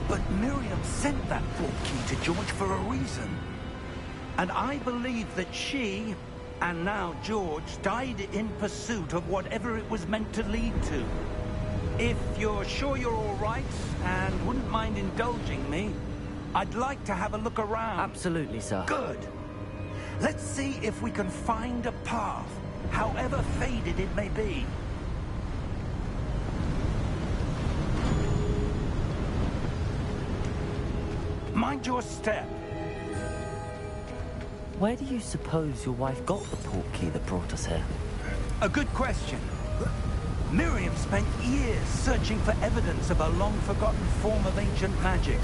But Miriam sent that portkey to George for a reason. And I believe that she, and now George, died in pursuit of whatever it was meant to lead to. If you're sure you're all right, and wouldn't mind indulging me, I'd like to have a look around. Absolutely, sir. Good. Let's see if we can find a path, however faded it may be. Mind your step. Where do you suppose your wife got the portkey that brought us here? A good question. Miriam spent years searching for evidence of a long-forgotten form of ancient magic.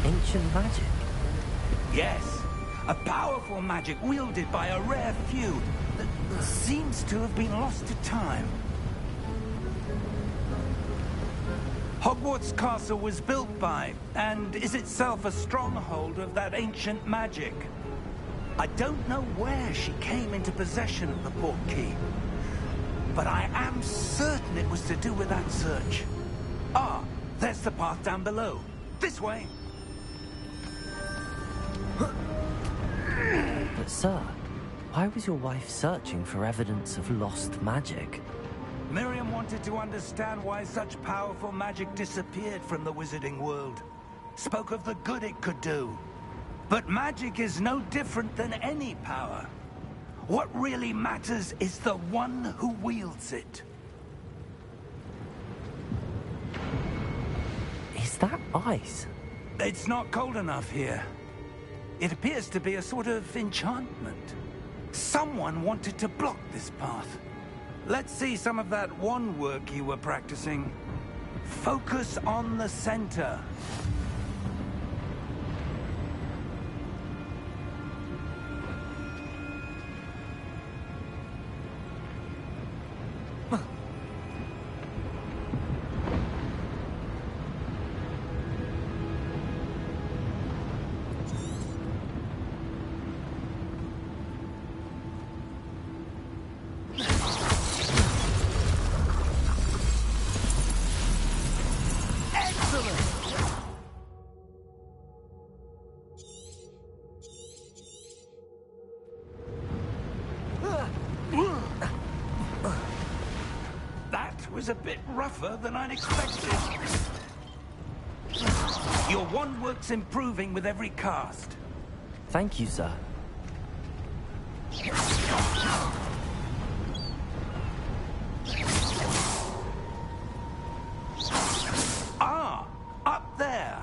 Ancient magic? Yes, a powerful magic wielded by a rare few that seems to have been lost to time. Hogwarts Castle was built by, and is itself a stronghold of that ancient magic. I don't know where she came into possession of the portkey, but I am certain it was to do with that search. Ah, there's the path down below. This way. But sir, why was your wife searching for evidence of lost magic? Miriam wanted to understand why such powerful magic disappeared from the wizarding world. Spoke of the good it could do. But magic is no different than any power. What really matters is the one who wields it. Is that ice? It's not cold enough here. It appears to be a sort of enchantment. Someone wanted to block this path. Let's see some of that wand work you were practicing. Focus on the center. Was a bit rougher than I'd expected. Your wand work's improving with every cast. Thank you, sir. Ah, up there.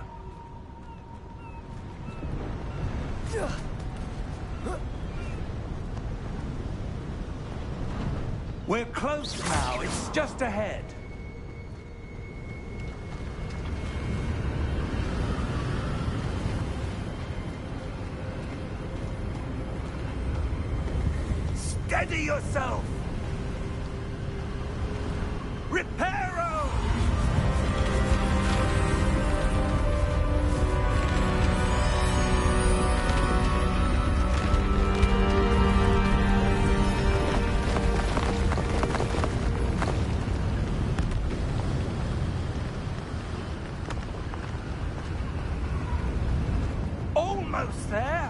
We're close now. It's just ahead. Steady yourself. Reparo! Almost there.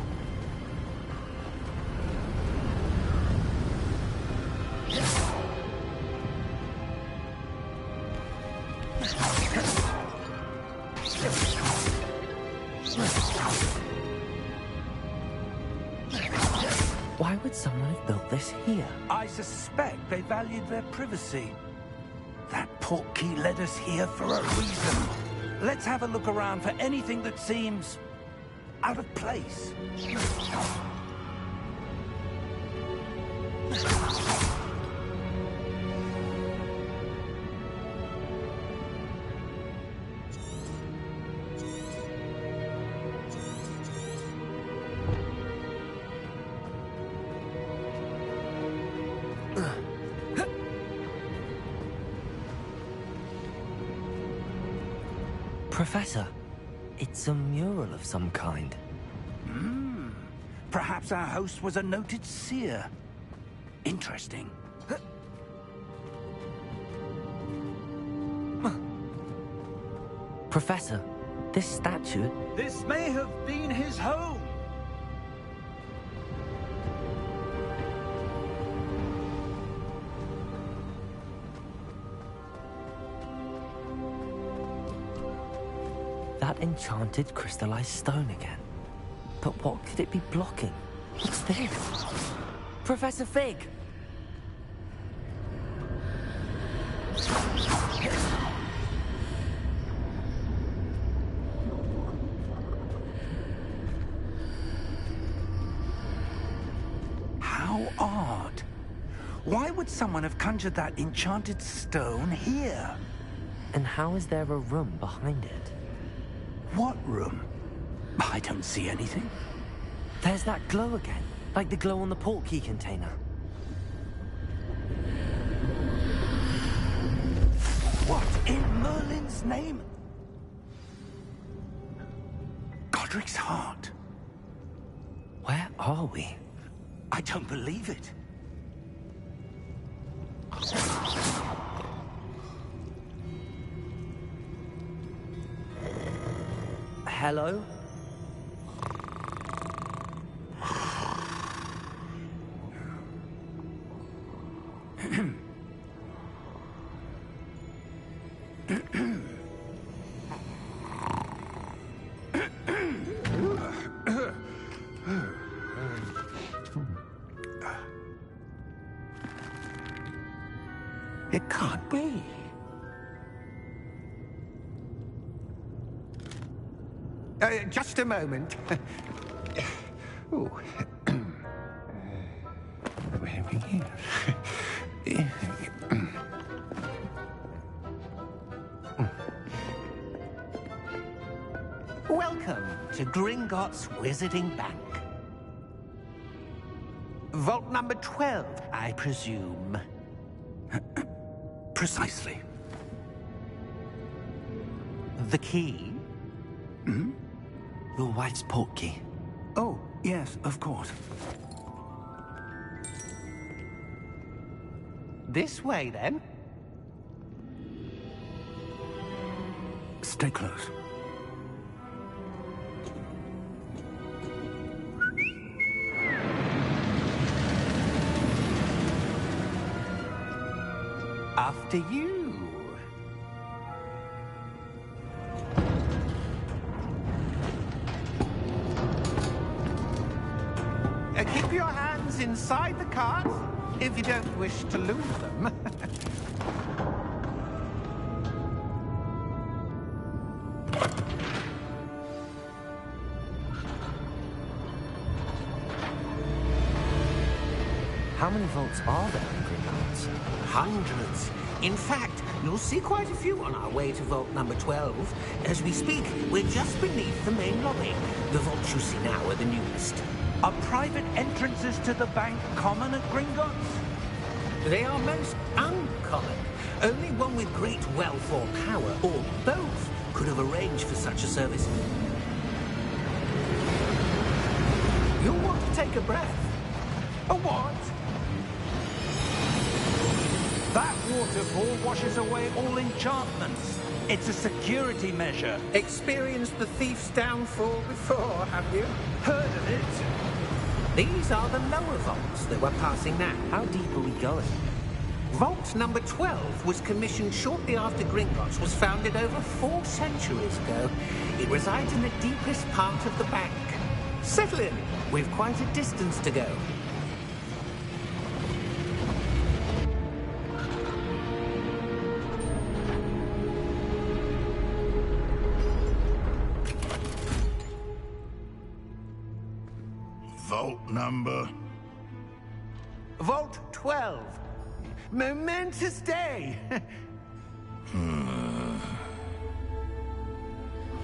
Why would someone have built this here? I suspect they valued their privacy. That portkey led us here for a reason. Let's have a look around for anything that seems out of place. Professor, it's a mural of some kind. Perhaps our host was a noted seer. Interesting. Professor, this statue... This may have been his home. That enchanted crystallized stone again. But what could it be blocking? What's this? Professor Fig! How odd. Why would someone have conjured that enchanted stone here? And how is there a room behind it? What room? I don't see anything. There's that glow again, like the glow on the portkey container. What in Merlin's name? Godric's heart. Where are we? I don't believe it. Hello? It can't be. Just a moment. Ooh. Where are we here? Welcome to Gringotts Wizarding Bank. Vault number 12, I presume. Precisely. The key? Hmm? Your wife's portkey. Oh, yes, of course. This way, then. Stay close. After you. Keep your hands inside the cart if you don't wish to lose them. How many vaults are there in Gringotts? Hundreds. In fact, you'll see quite a few on our way to vault number 12. As we speak, we're just beneath the main lobby. The vaults you see now are the newest. Are private entrances to the bank common at Gringotts? They are most uncommon. Only one with great wealth or power, or both, could have arranged for such a service. You'll want to take a breath. A what? That waterfall washes away all enchantments. It's a security measure. Experienced the thief's downfall before, have you? Heard of it? These are the lower vaults that we're passing now. How deep are we going? Vault number 12 was commissioned shortly after Gringotts was founded over 4 centuries ago. It resides in the deepest part of the bank. Settle in. We've quite a distance to go. Vault number? Vault 12. Momentous day.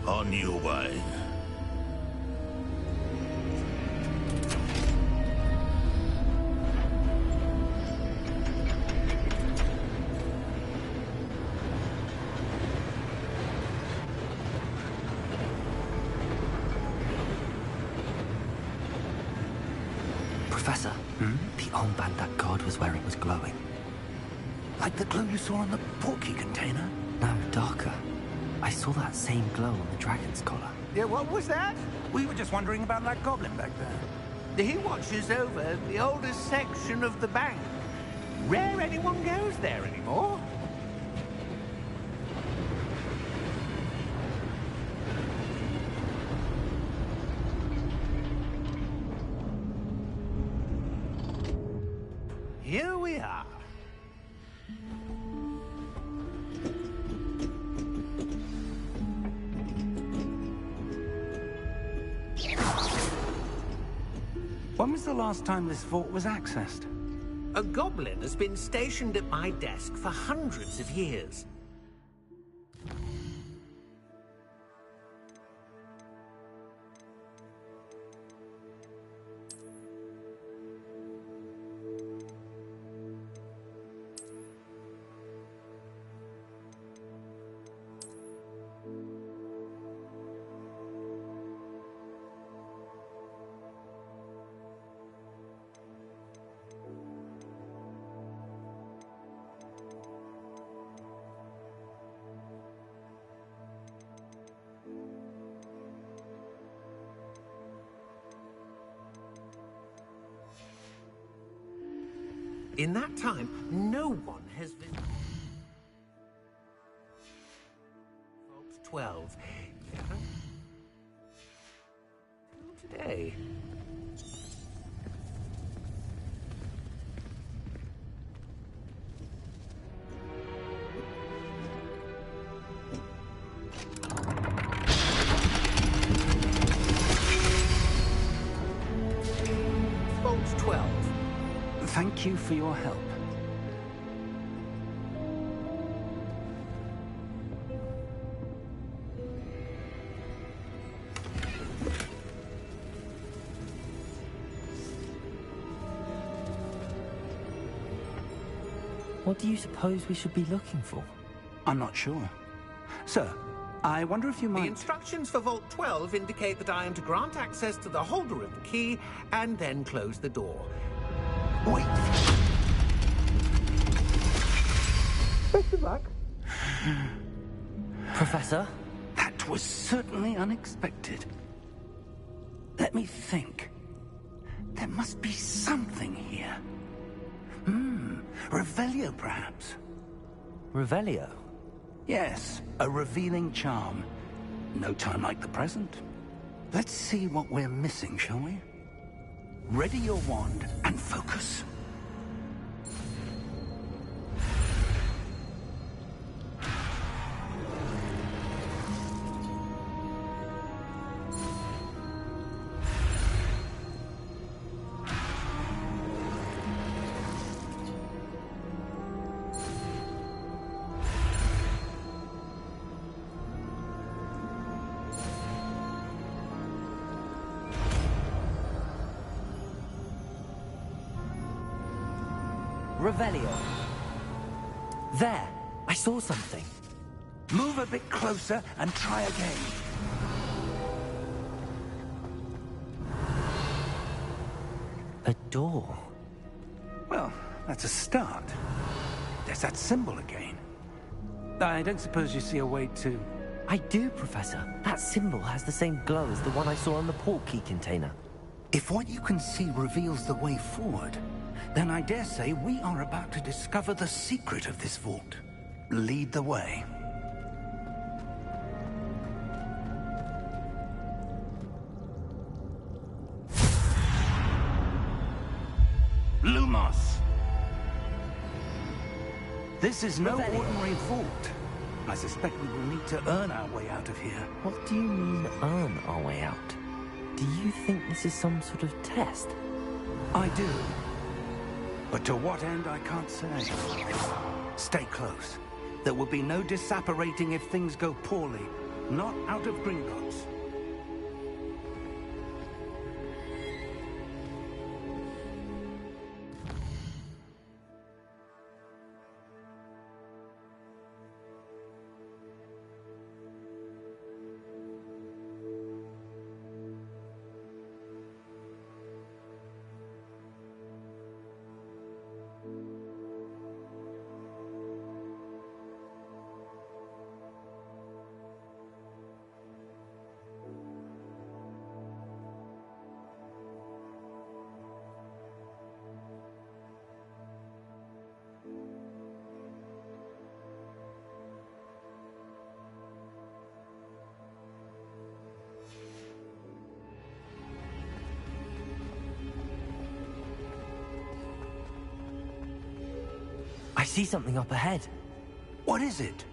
On your way. Professor, the armband that guard was wearing was glowing. Like the glow you saw on the portkey container? No, darker. I saw that same glow on the dragon's collar. Yeah, what was that? We were just wondering about that goblin back there. He watches over the oldest section of the bank. Rare anyone goes there anymore. Here we are. When was the last time this vault was accessed? A goblin has been stationed at my desk for hundreds of years. In that time, no one has visited Vault 12. Yeah. Till today. Vault 12. Thank you for your help. What do you suppose we should be looking for? I'm not sure. Sir, I wonder if you The might... instructions for Vault 12 indicate that I am to grant access to the holder of the key and then close the door. Wait! Best of luck. Professor? That was certainly unexpected. Let me think. There must be something here. Revelio, perhaps? Revelio? Yes, a revealing charm. No time like the present. Let's see what we're missing, shall we? Ready your wand and focus. Revelio. There! I saw something. Move a bit closer and try again. A door. Well, that's a start. There's that symbol again. I don't suppose you see a way to... I do, Professor. That symbol has the same glow as the one I saw on the port key container. If what you can see reveals the way forward, then I dare say we are about to discover the secret of this vault. Lead the way. Lumos! This is no Revelio. ordinary vault. I suspect we will need to earn our way out of here. What do you mean, earn our way out? Do you think this is some sort of test? I do. But to what end, I can't say. Stay close. There will be no disapparating if things go poorly. Not out of Gringotts. I see something up ahead. What is it?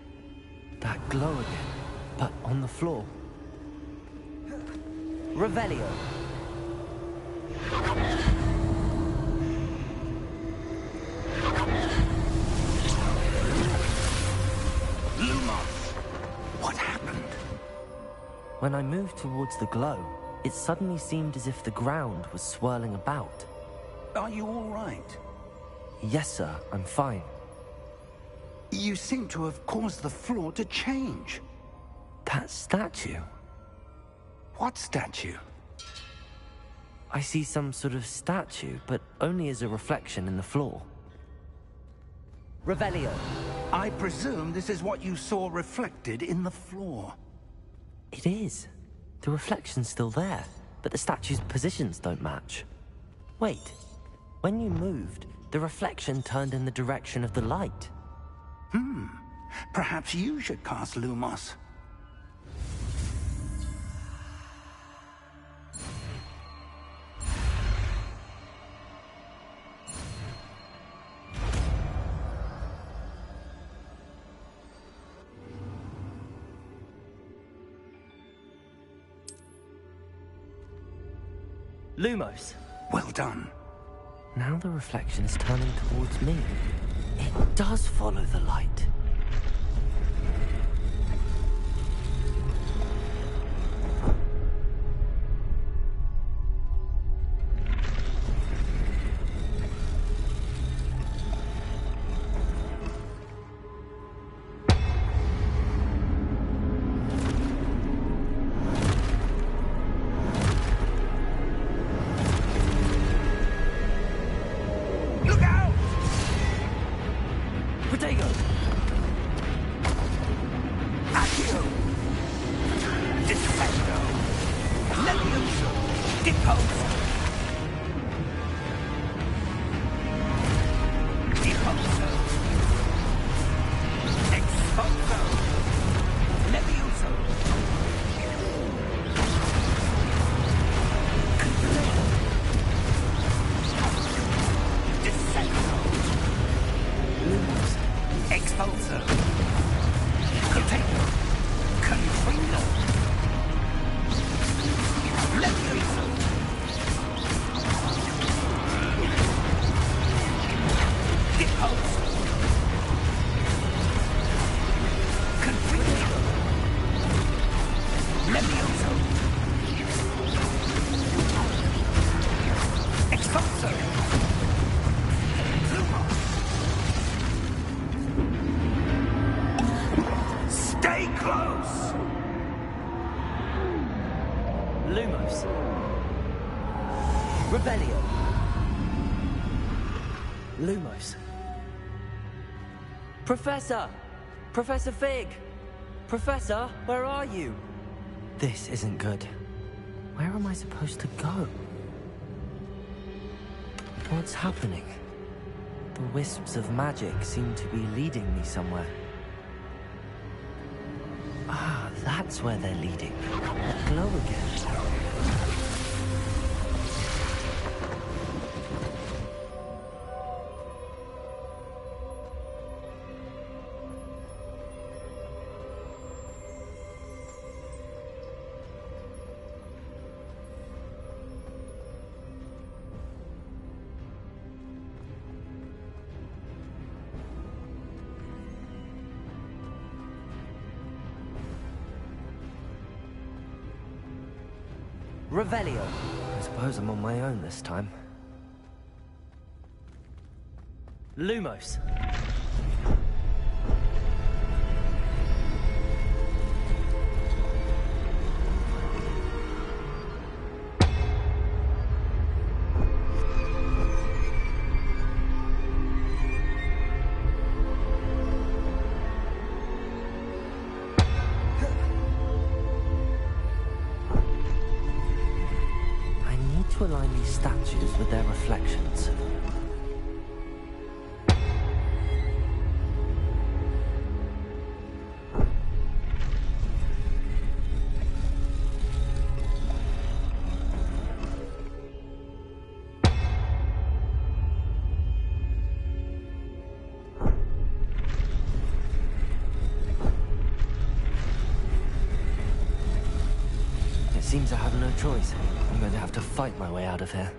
That glow again, but on the floor. Revelio. Lumos! What happened? When I moved towards the glow, it suddenly seemed as if the ground was swirling about. Are you all right? Yes, sir, I'm fine. You seem to have caused the floor to change. That statue? What statue? I see some sort of statue, but only as a reflection in the floor. Revelio. I presume this is what you saw reflected in the floor. It is. The reflection's still there, but the statue's positions don't match. Wait. When you moved, the reflection turned in the direction of the light. Perhaps you should cast Lumos. Lumos. Well done. Now the reflection is turning towards me. It does follow the light. Lumos. Professor! Professor Fig! Professor, where are you? This isn't good. Where am I supposed to go? What's happening? The wisps of magic seem to be leading me somewhere. Ah, that's where they're leading. That glow again. Revelio. I suppose I'm on my own this time. Lumos. To align these statues with their reflections. seems I have no choice. I'm going to have to fight my way out of here.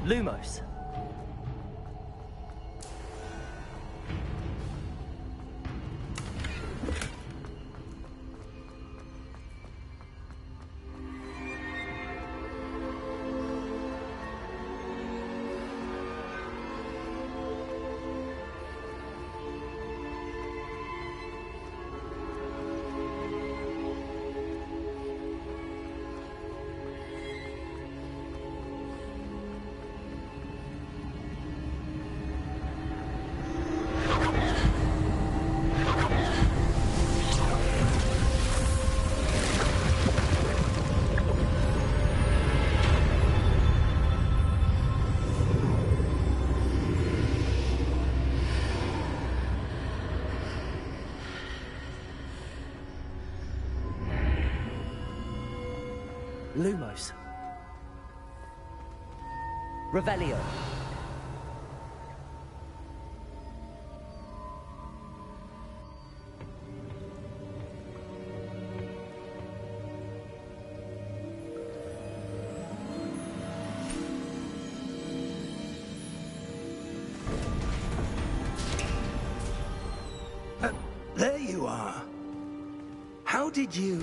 Lumos. Lumos. Revelio. There you are. How did you...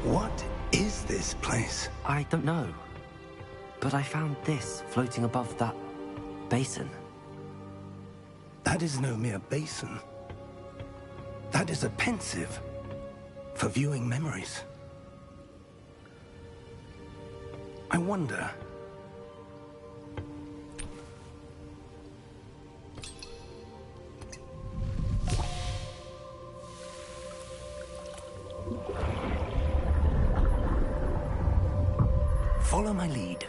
What is this place? I don't know. But I found this floating above that basin. That is no mere basin. That is a pensive for viewing memories. I wonder... Follow my lead.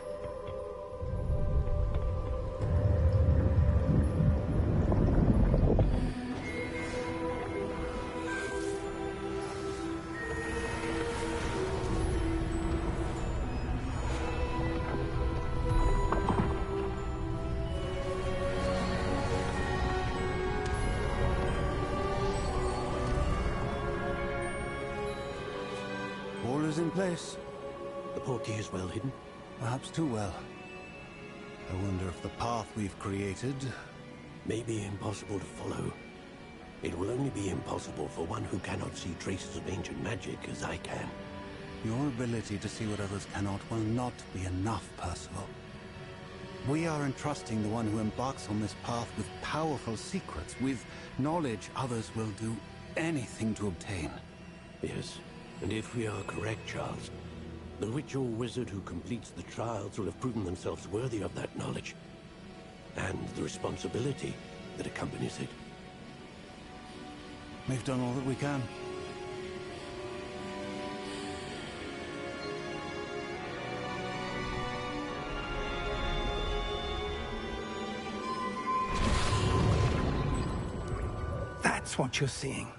All is in place. The portkey is well hidden? Perhaps too well. I wonder if the path we've created... May be impossible to follow. It will only be impossible for one who cannot see traces of ancient magic as I can. Your ability to see what others cannot will not be enough, Percival. We are entrusting the one who embarks on this path with powerful secrets, with knowledge others will do anything to obtain. Yes, and if we are correct, Charles, the witch or wizard who completes the trials will have proven themselves worthy of that knowledge, and the responsibility that accompanies it. We've done all that we can. That's what you're seeing.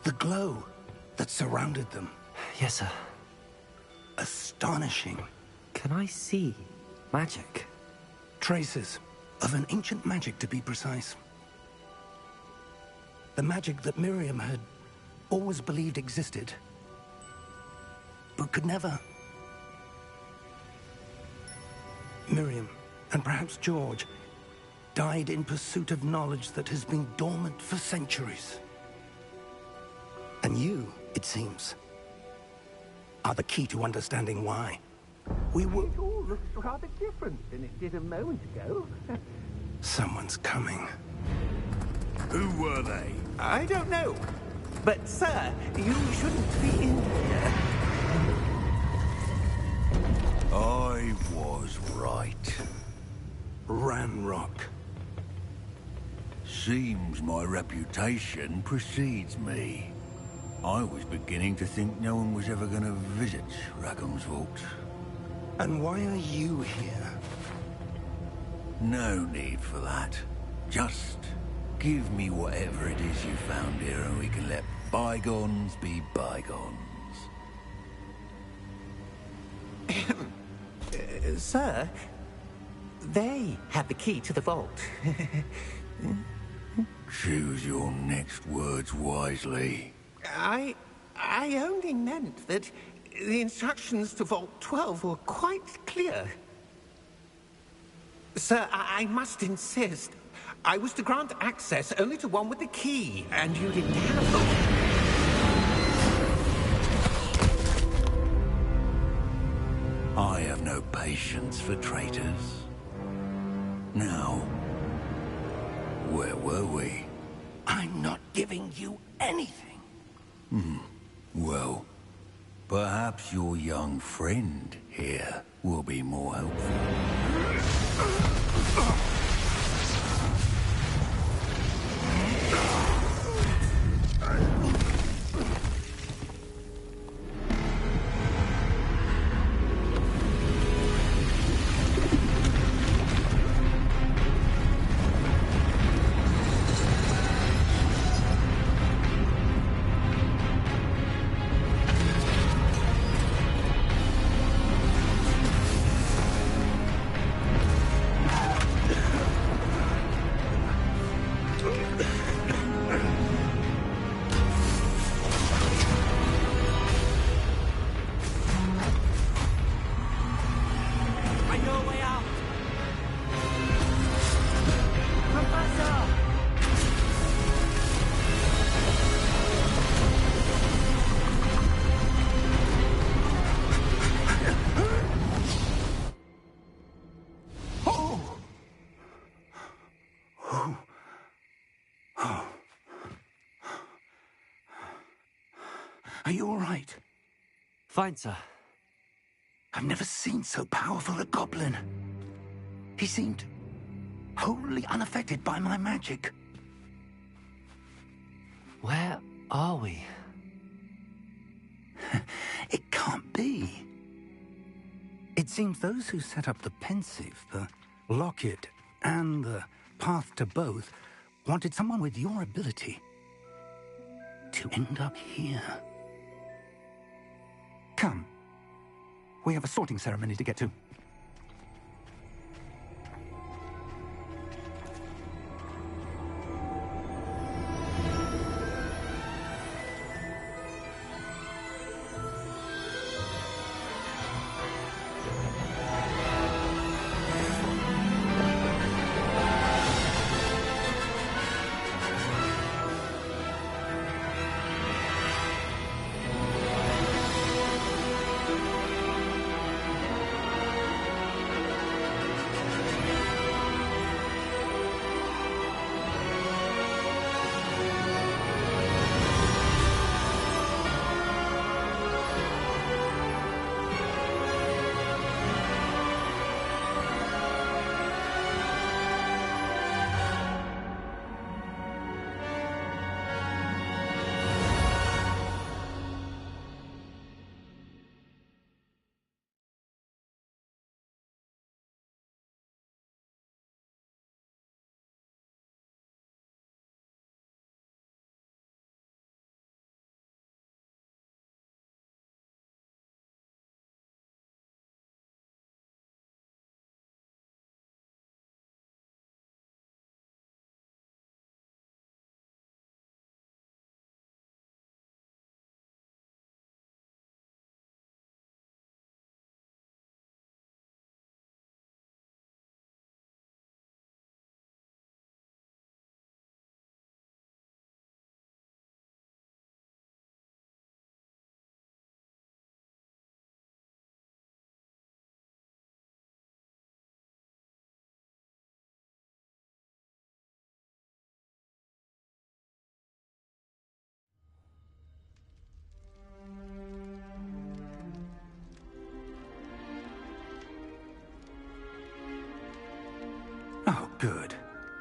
The glow that surrounded them. Yes, sir. Astonishing. Can I see magic? Traces of an ancient magic, to be precise. The magic that Miriam had always believed existed, but could never. Miriam, and perhaps George, died in pursuit of knowledge that has been dormant for centuries. And you, it seems, are the key to understanding why. We were... It all looks rather different than it did a moment ago. Someone's coming. Who were they? I don't know. But, sir, you shouldn't be in here. I was right. Ranrock. Seems my reputation precedes me. I was beginning to think no one was ever going to visit Rackham's vault. And why are you here? No need for that. Just give me whatever it is you found here and we can let bygones be bygones. Sir, they have the key to the vault. Choose your next words wisely. I only meant that the instructions to Vault 12 were quite clear. Sir, I must insist. I was to grant access only to one with the key, and you didn't have them. I have no patience for traitors. Now, where were we? I'm not giving you anything. Well, perhaps your young friend here will be more helpful. Are you all right? Fine, sir. I've never seen so powerful a goblin. He seemed wholly unaffected by my magic. Where are we? It can't be. It seems those who set up the pensive, the locket, and the path to both wanted someone with your ability to end up here. Come. We have a sorting ceremony to get to.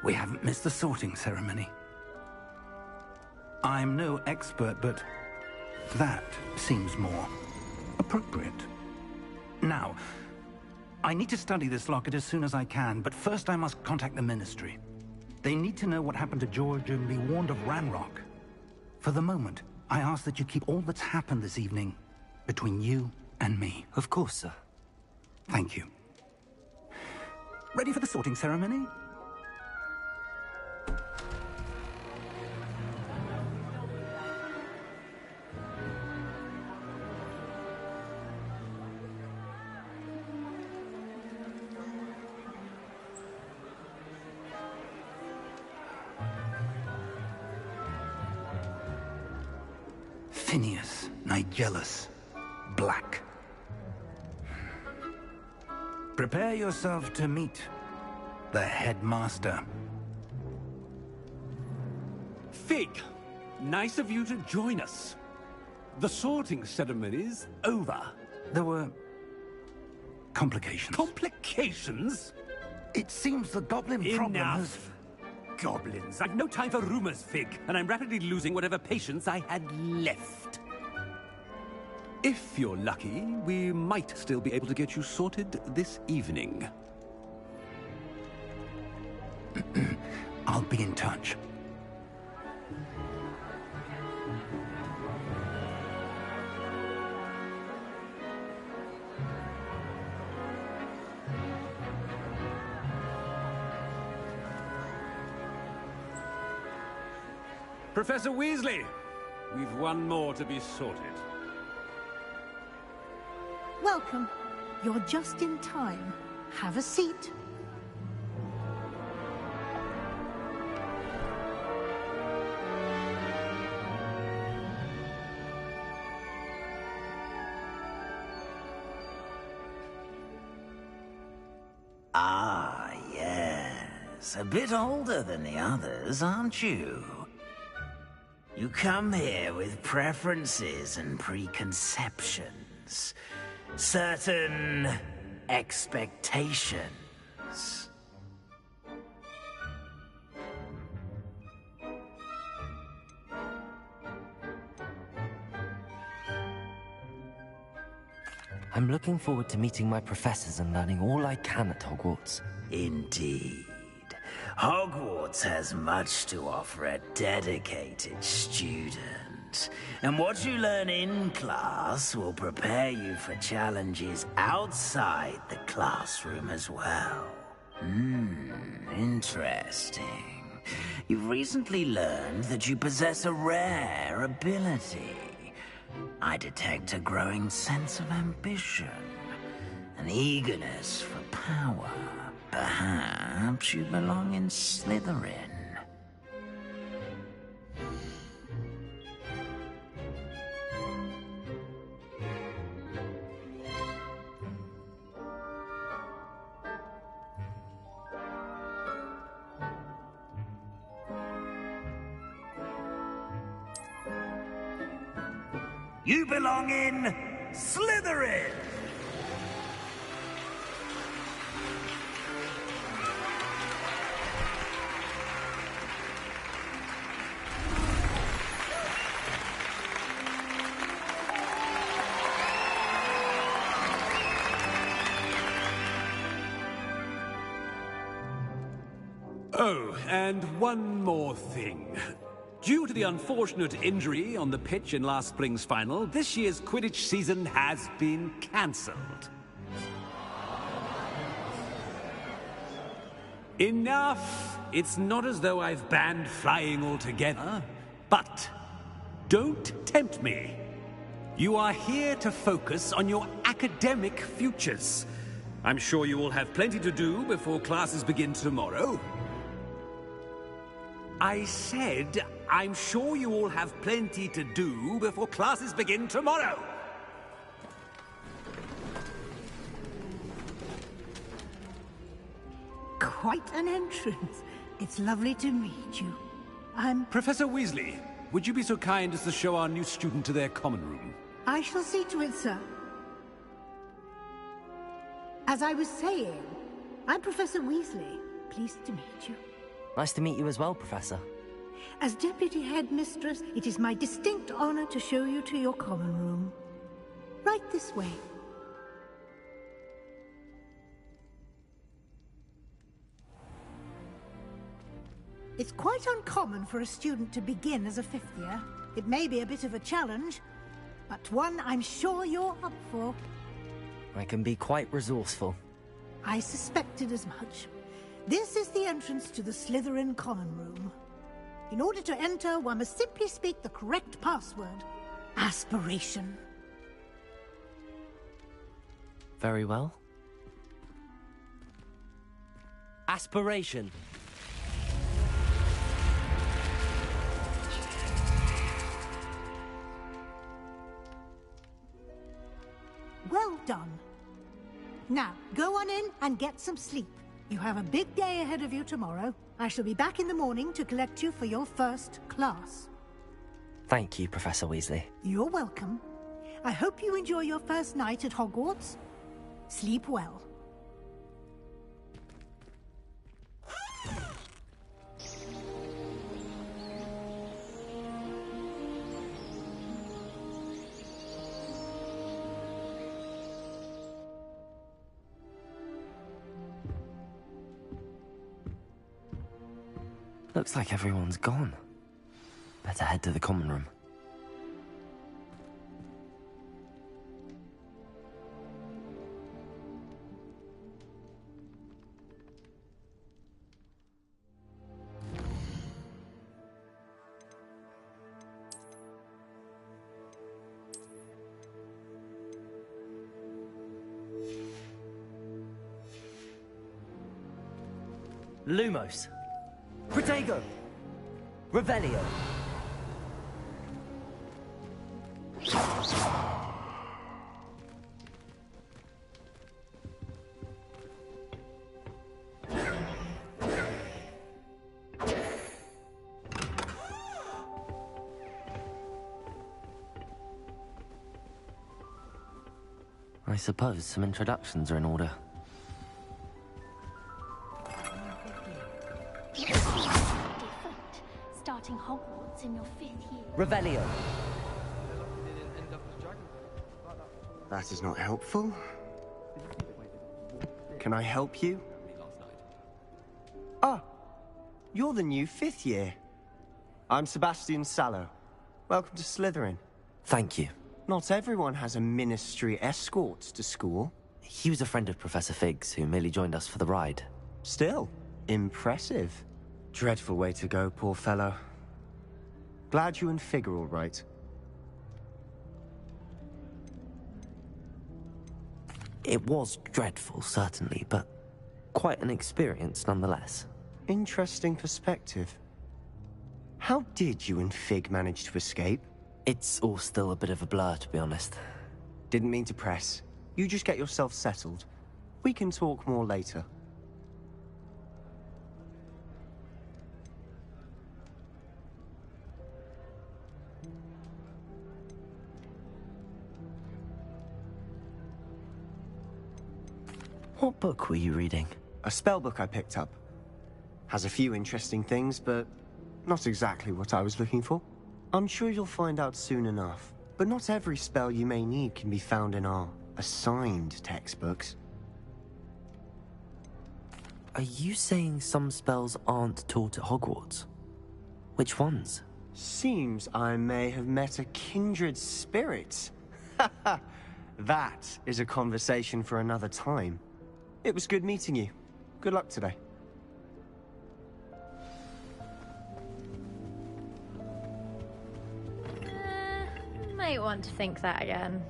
We haven't missed the sorting ceremony. I'm no expert, but that seems more appropriate. Now, I need to study this locket as soon as I can, but first I must contact the Ministry. They need to know what happened to George and be warned of Ranrock. For the moment, I ask that you keep all that's happened this evening between you and me. Of course, sir. Thank you. Ready for the sorting ceremony? Phineas, Nigellus, Black. Prepare yourself to meet the headmaster. Fig, nice of you to join us. The sorting ceremony's over. There were complications. Complications? It seems the goblin problem has... Enough. Goblins. I've no time for rumors, Fig, and I'm rapidly losing whatever patience I had left. If you're lucky, we might still be able to get you sorted this evening. I'll be in touch. Professor Weasley, we've one more to be sorted. Welcome. You're just in time. Have a seat. Ah, yes. A bit older than the others, aren't you? You come here with preferences and preconceptions. Certain expectations. I'm looking forward to meeting my professors and learning all I can at Hogwarts. Indeed. Hogwarts has much to offer a dedicated student. And what you learn in class will prepare you for challenges outside the classroom as well. Interesting. You've recently learned that you possess a rare ability. I detect a growing sense of ambition, an eagerness for power. Perhaps you belong in Slytherin. You belong in Slytherin! Oh, and one more thing. Due to the unfortunate injury on the pitch in last spring's final, this year's Quidditch season has been cancelled. Enough! It's not as though I've banned flying altogether, but don't tempt me. You are here to focus on your academic futures. I'm sure you will have plenty to do before classes begin tomorrow. I said, I'm sure you all have plenty to do before classes begin tomorrow. Quite an entrance. It's lovely to meet you. Professor Weasley, would you be so kind as to show our new student to their common room? I shall see to it, sir. As I was saying, I'm Professor Weasley. Pleased to meet you. Nice to meet you as well, Professor. As Deputy Headmistress, it is my distinct honor to show you to your common room. Right this way. It's quite uncommon for a student to begin as a fifth year. It may be a bit of a challenge, but one I'm sure you're up for. I can be quite resourceful. I suspected as much. This is the entrance to the Slytherin common room. In order to enter, one must simply speak the correct password. Aspiration. Very well. Aspiration. Well done. Now, go on in and get some sleep. You have a big day ahead of you tomorrow. I shall be back in the morning to collect you for your first class. Thank you, Professor Weasley. You're welcome. I hope you enjoy your first night at Hogwarts. Sleep well. Looks like everyone's gone. Better head to the common room. Lumos. Protego! Revelio! I suppose some introductions are in order. Starting Hogwarts in your 5th year. Revelio. That is not helpful. Can I help you? Ah, you're the new 5th year. I'm Sebastian Sallow. Welcome to Slytherin. Thank you. Not everyone has a ministry escort to school. He was a friend of Professor Fig's who merely joined us for the ride. Still, impressive. Dreadful way to go, poor fellow. Glad you and Fig are all right. It was dreadful, certainly, but quite an experience nonetheless. Interesting perspective. How did you and Fig manage to escape? It's all still a bit of a blur, to be honest. Didn't mean to press. You just get yourself settled. We can talk more later. What book were you reading? A spell book I picked up. Has a few interesting things, but not exactly what I was looking for. I'm sure you'll find out soon enough. But not every spell you may need can be found in our assigned textbooks. Are you saying some spells aren't taught at Hogwarts? Which ones? Seems I may have met a kindred spirit. That is a conversation for another time. It was good meeting you. Good luck today. Might want to think that again.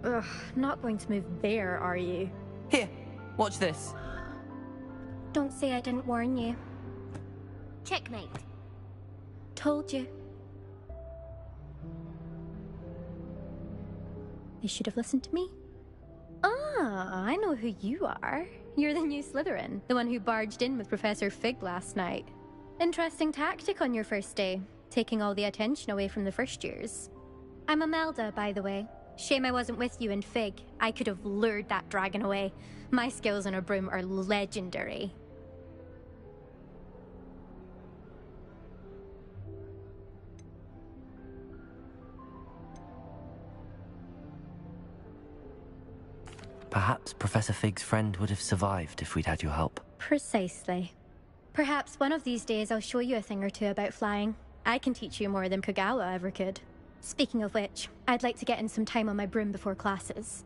Ugh, not going to move there, are you? Here, watch this. Don't say I didn't warn you. Checkmate. Told you. They should have listened to me. Ah, I know who you are. You're the new Slytherin, the one who barged in with Professor Fig last night. Interesting tactic on your first day, taking all the attention away from the first years. I'm Imelda, by the way. Shame I wasn't with you in Fig. I could have lured that dragon away. My skills on a broom are legendary. Perhaps Professor Fig's friend would have survived if we'd had your help. Precisely. Perhaps one of these days I'll show you a thing or two about flying. I can teach you more than Kagawa ever could. Speaking of which, I'd like to get in some time on my broom before classes.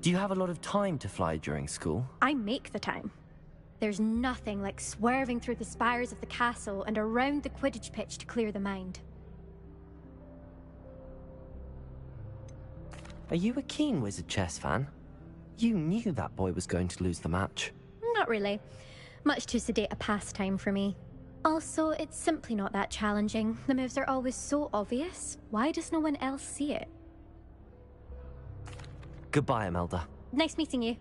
Do you have a lot of time to fly during school? I make the time. There's nothing like swerving through the spires of the castle and around the Quidditch pitch to clear the mind. Are you a keen Wizard chess fan? You knew that boy was going to lose the match. Not really. Much too sedate a pastime for me. Also, it's simply not that challenging. The moves are always so obvious. Why does no one else see it? Goodbye, Imelda. Nice meeting you.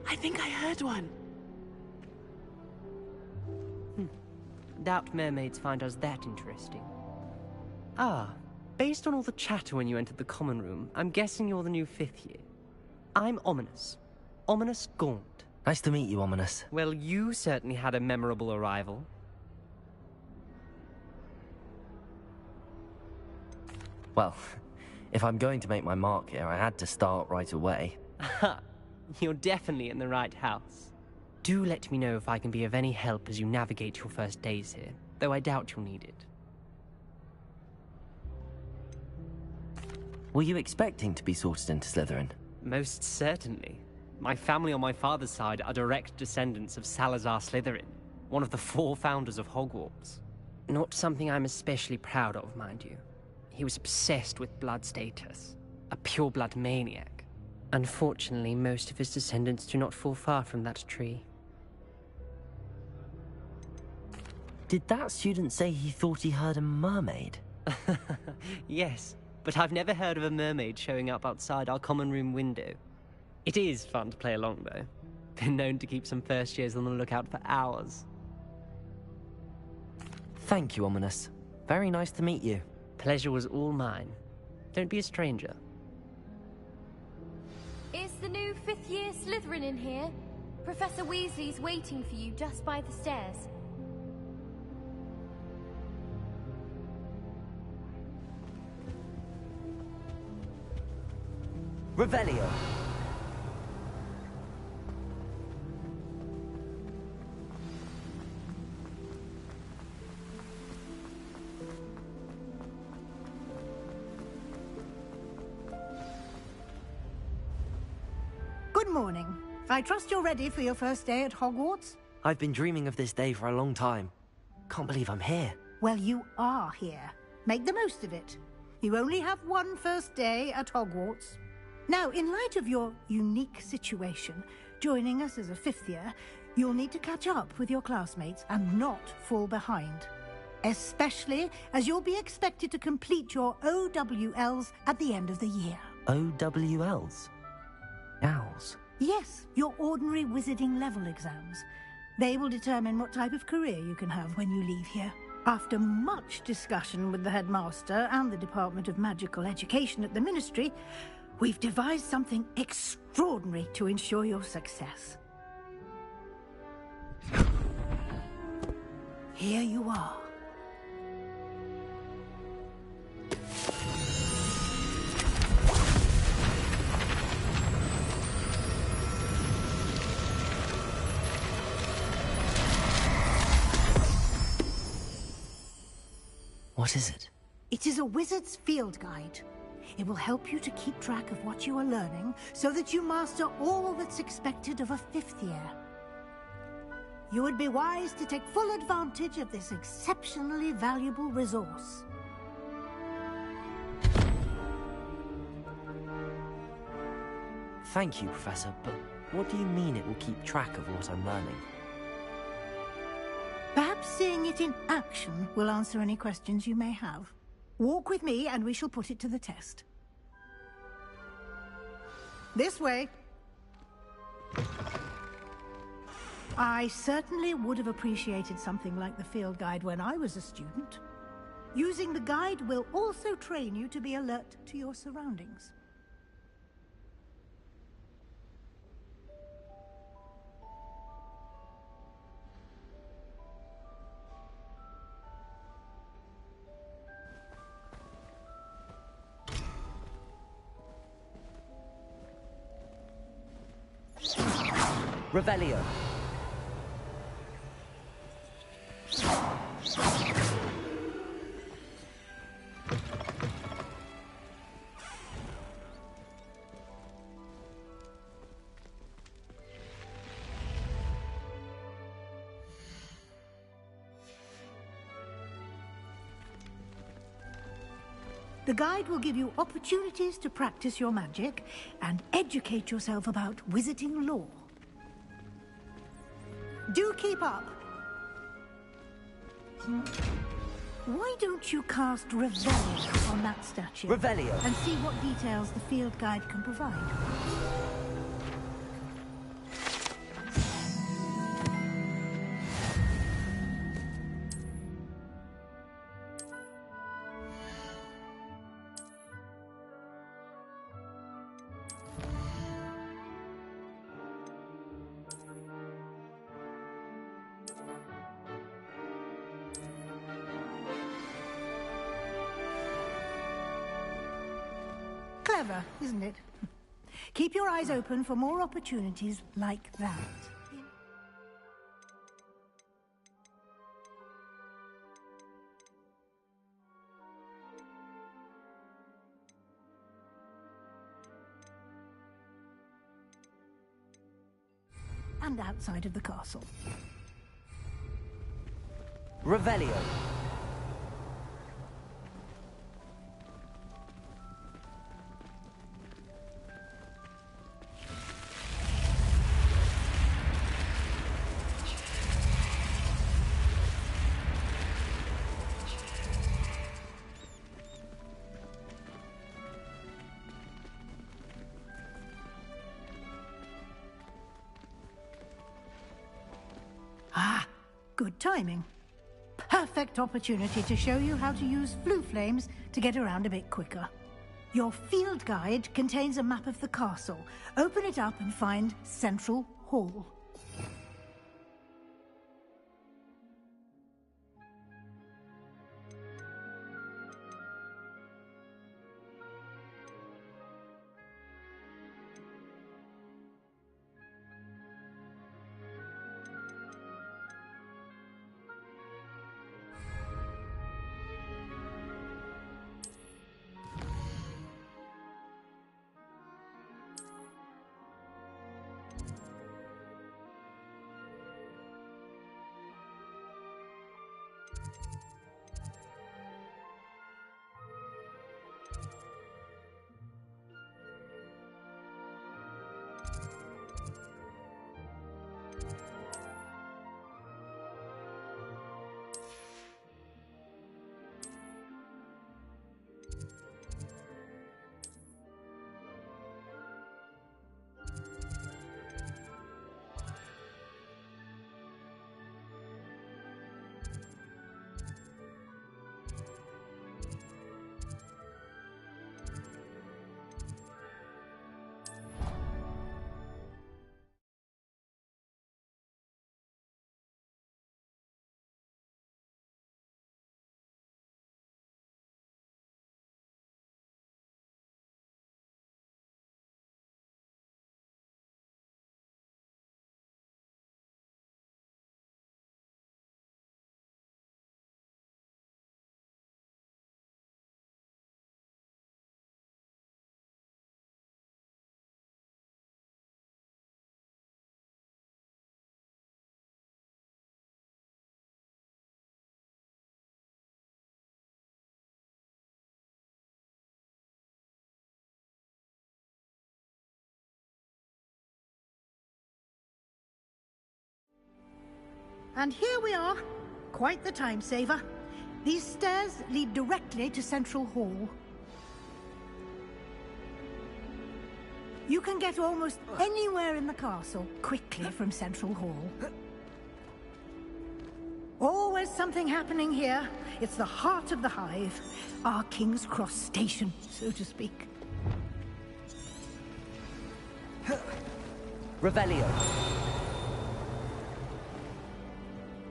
I think I heard one. Doubt mermaids find us that interesting. Ah, based on all the chatter when you entered the common room, I'm guessing you're the new 5th year. I'm Ominous. Ominous Gaunt. Nice to meet you, Ominous. Well, you certainly had a memorable arrival. Well, if I'm going to make my mark here, I had to start right away. Aha, you're definitely in the right house. Do let me know if I can be of any help as you navigate your first days here, though I doubt you'll need it. Were you expecting to be sorted into Slytherin? Most certainly. My family on my father's side are direct descendants of Salazar Slytherin, one of the 4 founders of Hogwarts. Not something I'm especially proud of, mind you. He was obsessed with blood status, a pure-blood maniac. Unfortunately, most of his descendants do not fall far from that tree. Did that student say he thought he heard a mermaid? Yes, but I've never heard of a mermaid showing up outside our common room window. It is fun to play along, though. Been known to keep some first years on the lookout for hours. Thank you, Ominous. Very nice to meet you. Pleasure was all mine. Don't be a stranger. Is the new 5th year Slytherin in here? Professor Weasley's waiting for you just by the stairs. Revelio. Good morning. I trust you're ready for your first day at Hogwarts? I've been dreaming of this day for a long time. Can't believe I'm here. Well, you are here. Make the most of it. You only have one first day at Hogwarts. Now, in light of your unique situation, joining us as a 5th year, you'll need to catch up with your classmates and not fall behind. Especially as you'll be expected to complete your OWLs at the end of the year. OWLs? Owls? Yes, your ordinary wizarding level exams. They will determine what type of career you can have when you leave here. After much discussion with the headmaster and the Department of Magical Education at the Ministry, we've devised something extraordinary to ensure your success. Here you are. What is it? It is a wizard's field guide. It will help you to keep track of what you are learning so that you master all that's expected of a 5th year. You would be wise to take full advantage of this exceptionally valuable resource. Thank you, Professor, but what do you mean it will keep track of what I'm learning? Perhaps seeing it in action will answer any questions you may have. Walk with me and we shall put it to the test. This way. I certainly would have appreciated something like the field guide when I was a student. Using the guide will also train you to be alert to your surroundings. Revelio. The guide will give you opportunities to practice your magic and educate yourself about wizarding lore. Do keep up. Why don't you cast Revelio on that statue? Revelio. And see what details the field guide can provide. Clever, isn't it? Keep your eyes open for more opportunities like that. And outside of the castle. Revelio. Ah, good timing. Perfect opportunity to show you how to use flue flames to get around a bit quicker. Your field guide contains a map of the castle. Open it up and find Central Hall. and here we are. Quite the time saver. These stairs lead directly to Central Hall. You can get almost anywhere in the castle quickly from Central Hall. Always something happening here. It's the heart of the Hive. Our King's Cross station, so to speak. Revelio.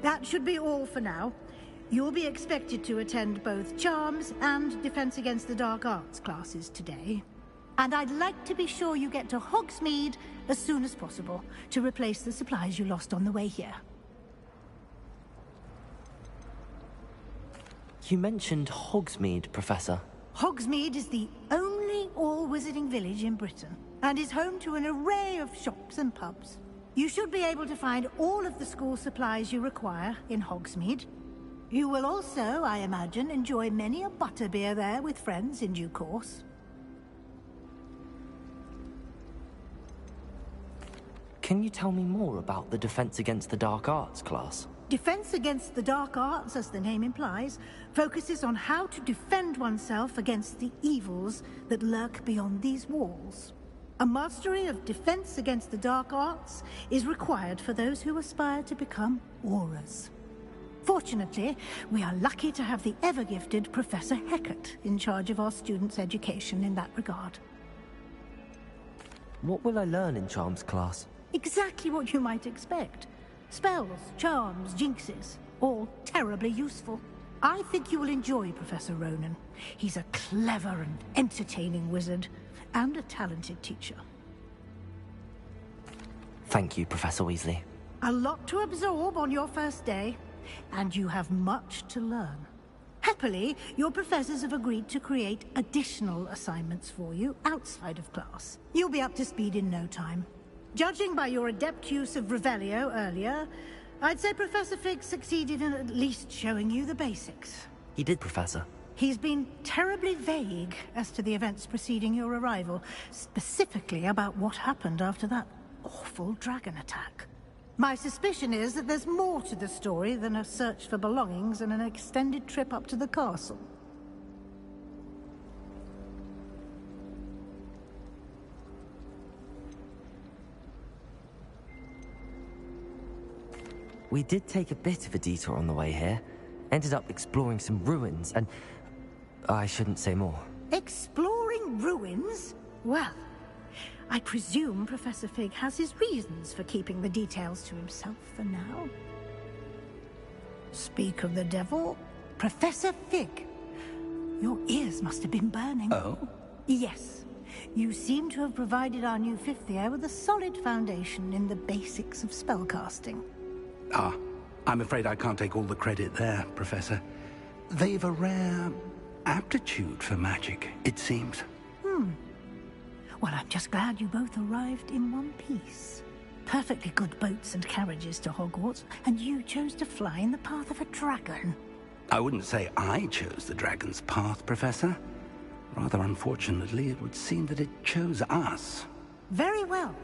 That should be all for now. You'll be expected to attend both Charms and Defense Against the Dark Arts classes today. And I'd like to be sure you get to Hogsmeade as soon as possible to replace the supplies you lost on the way here. You mentioned Hogsmeade, Professor. Hogsmeade is the only all-wizarding village in Britain, and is home to an array of shops and pubs. You should be able to find all of the school supplies you require in Hogsmeade. You will also, I imagine, enjoy many a butterbeer there with friends in due course. Can you tell me more about the Defense Against the Dark Arts class? Defense Against the Dark Arts, as the name implies, focuses on how to defend oneself against the evils that lurk beyond these walls. A mastery of Defense Against the Dark Arts is required for those who aspire to become Aurors. Fortunately, we are lucky to have the ever-gifted Professor Hecat in charge of our students' education in that regard. What will I learn in Charms class? Exactly what you might expect. Spells, charms, jinxes, all terribly useful. I think you will enjoy Professor Ronan. He's a clever and entertaining wizard, and a talented teacher. Thank you, Professor Weasley. A lot to absorb on your first day, and you have much to learn. Happily, your professors have agreed to create additional assignments for you outside of class. You'll be up to speed in no time. Judging by your adept use of Revelio earlier, I'd say Professor Fig succeeded in at least showing you the basics. He did, Professor. He's been terribly vague as to the events preceding your arrival, specifically about what happened after that awful dragon attack. My suspicion is that there's more to the story than a search for belongings and an extended trip up to the castle. We did take a bit of a detour on the way here. Ended up exploring some ruins, and I shouldn't say more. Exploring ruins? Well, I presume Professor Fig has his reasons for keeping the details to himself for now. Speak of the devil, Professor Fig. Your ears must have been burning. Oh? Yes. You seem to have provided our new fifth year with a solid foundation in the basics of spellcasting. Ah, I'm afraid I can't take all the credit there, Professor. They've a rare aptitude for magic, it seems. Well, I'm just glad you both arrived in one piece. Perfectly good boats and carriages to Hogwarts, and you chose to fly in the path of a dragon. I wouldn't say I chose the dragon's path, Professor. Rather unfortunately, it would seem that it chose us. Very well.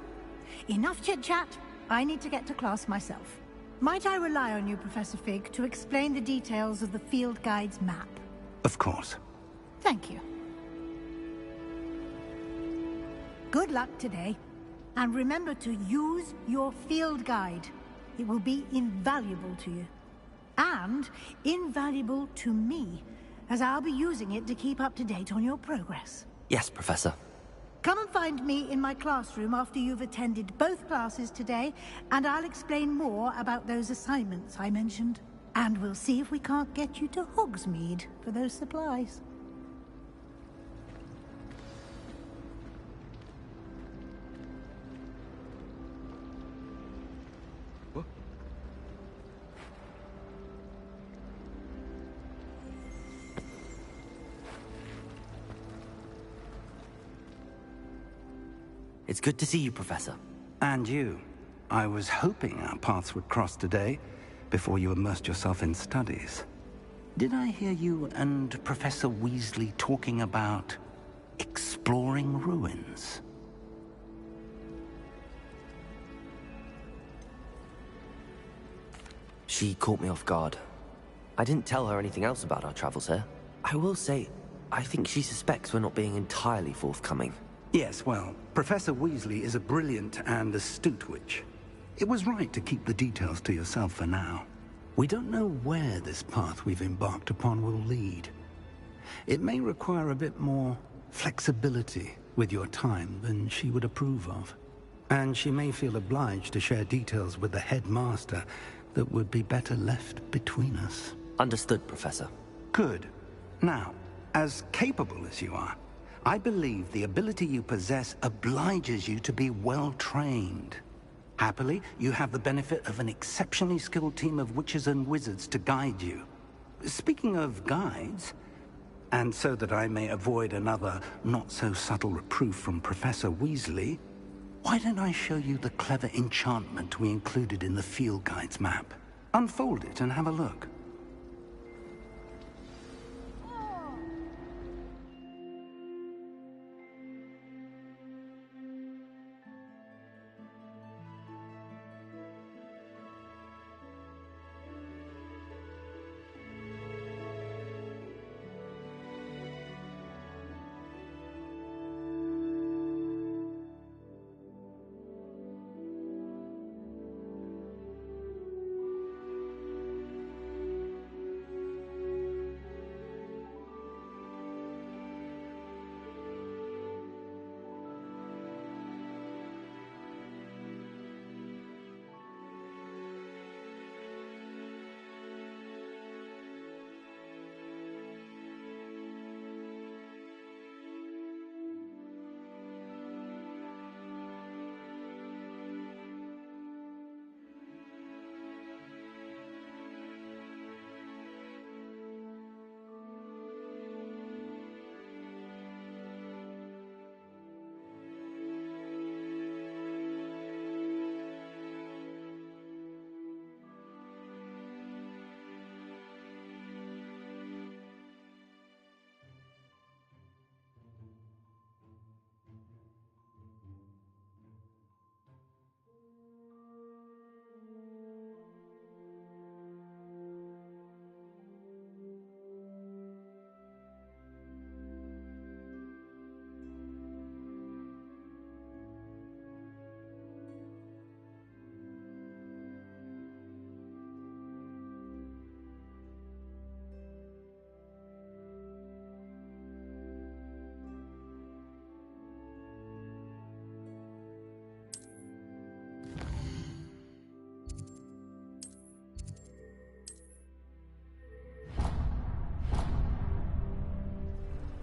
Enough chit-chat. I need to get to class myself. Might I rely on you, Professor Fig, to explain the details of the field guide's map? Of course. Thank you. Good luck today. And remember to use your field guide. It will be invaluable to you. And invaluable to me, as I'll be using it to keep up to date on your progress. Yes, Professor. Come and find me in my classroom after you've attended both classes today, and I'll explain more about those assignments I mentioned. And we'll see if we can't get you to Hogsmeade for those supplies. It's good to see you, Professor. And you. I was hoping our paths would cross today, before you immersed yourself in studies. Did I hear you and Professor Weasley talking about exploring ruins? She caught me off guard. I didn't tell her anything else about our travels here. I will say, I think she suspects we're not being entirely forthcoming. Yes, well, Professor Weasley is a brilliant and astute witch. It was right to keep the details to yourself for now. We don't know where this path we've embarked upon will lead. It may require a bit more flexibility with your time than she would approve of. And she may feel obliged to share details with the headmaster that would be better left between us. Understood, Professor. Good. Now, as capable as you are, I believe the ability you possess obliges you to be well-trained. Happily, you have the benefit of an exceptionally skilled team of witches and wizards to guide you. Speaking of guides, and so that I may avoid another not-so-subtle reproof from Professor Weasley, why don't I show you the clever enchantment we included in the field guide's map? Unfold it and have a look.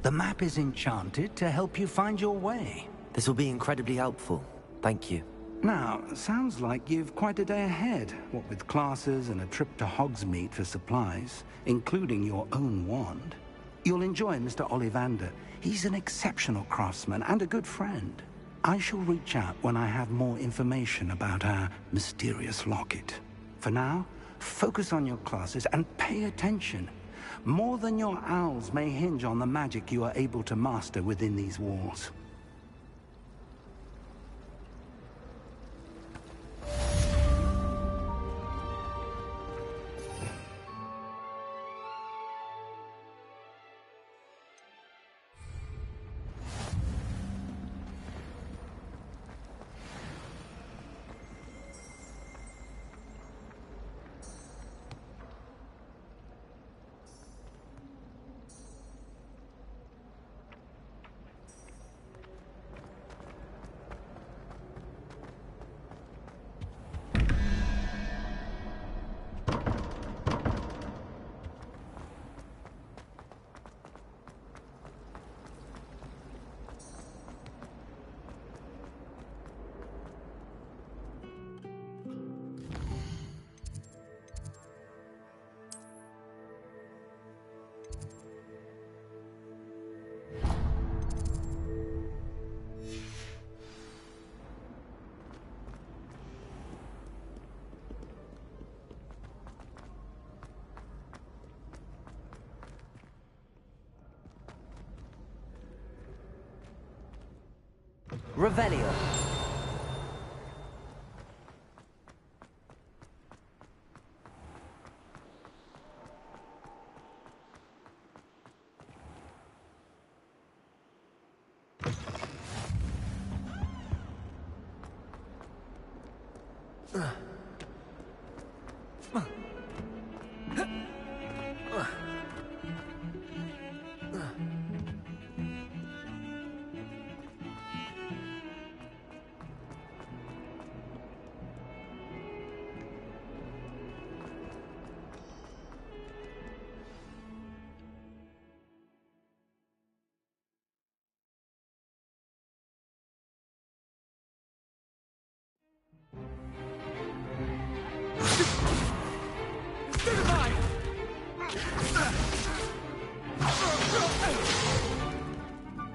The map is enchanted to help you find your way. This will be incredibly helpful. Thank you. Now, sounds like you've quite a day ahead, what with classes and a trip to Hogsmeade for supplies, including your own wand. You'll enjoy Mr. Ollivander. He's an exceptional craftsman and a good friend. I shall reach out when I have more information about our mysterious locket. For now, focus on your classes and pay attention. More than your owls may hinge on the magic you are able to master within these walls. Revelio.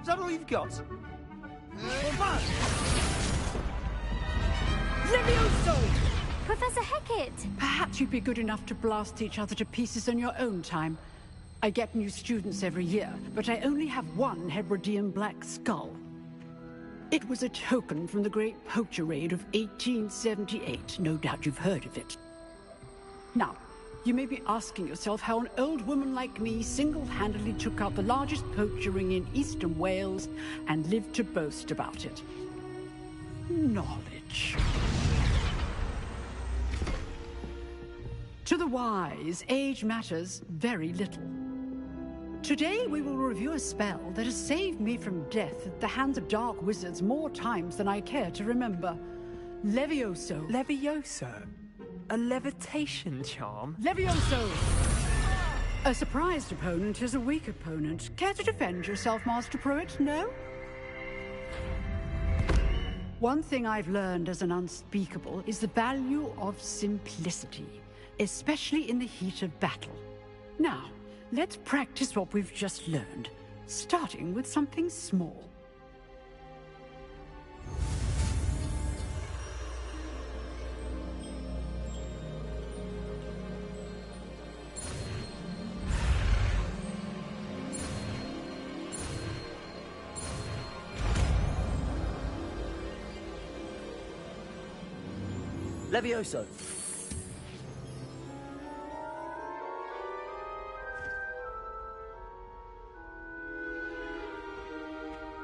Is that all you've got? Levioso! Professor Hecat! Perhaps you'd be good enough to blast each other to pieces in your own time. I get new students every year, but I only have one Hebridean black skull. It was a token from the Great Poacher Raid of 1878. No doubt you've heard of it. Now, you may be asking yourself how an old woman like me single-handedly took out the largest poacher ring in eastern Wales and lived to boast about it. Knowledge. To the wise, age matters very little. Today we will review a spell that has saved me from death at the hands of dark wizards more times than I care to remember. Levioso. Levioso? A levitation charm? Levioso! A surprised opponent is a weak opponent. Care to defend yourself, Master Pruitt? No? One thing I've learned as an unspeakable is the value of simplicity, especially in the heat of battle. Now, let's practice what we've just learned, starting with something small. Levioso.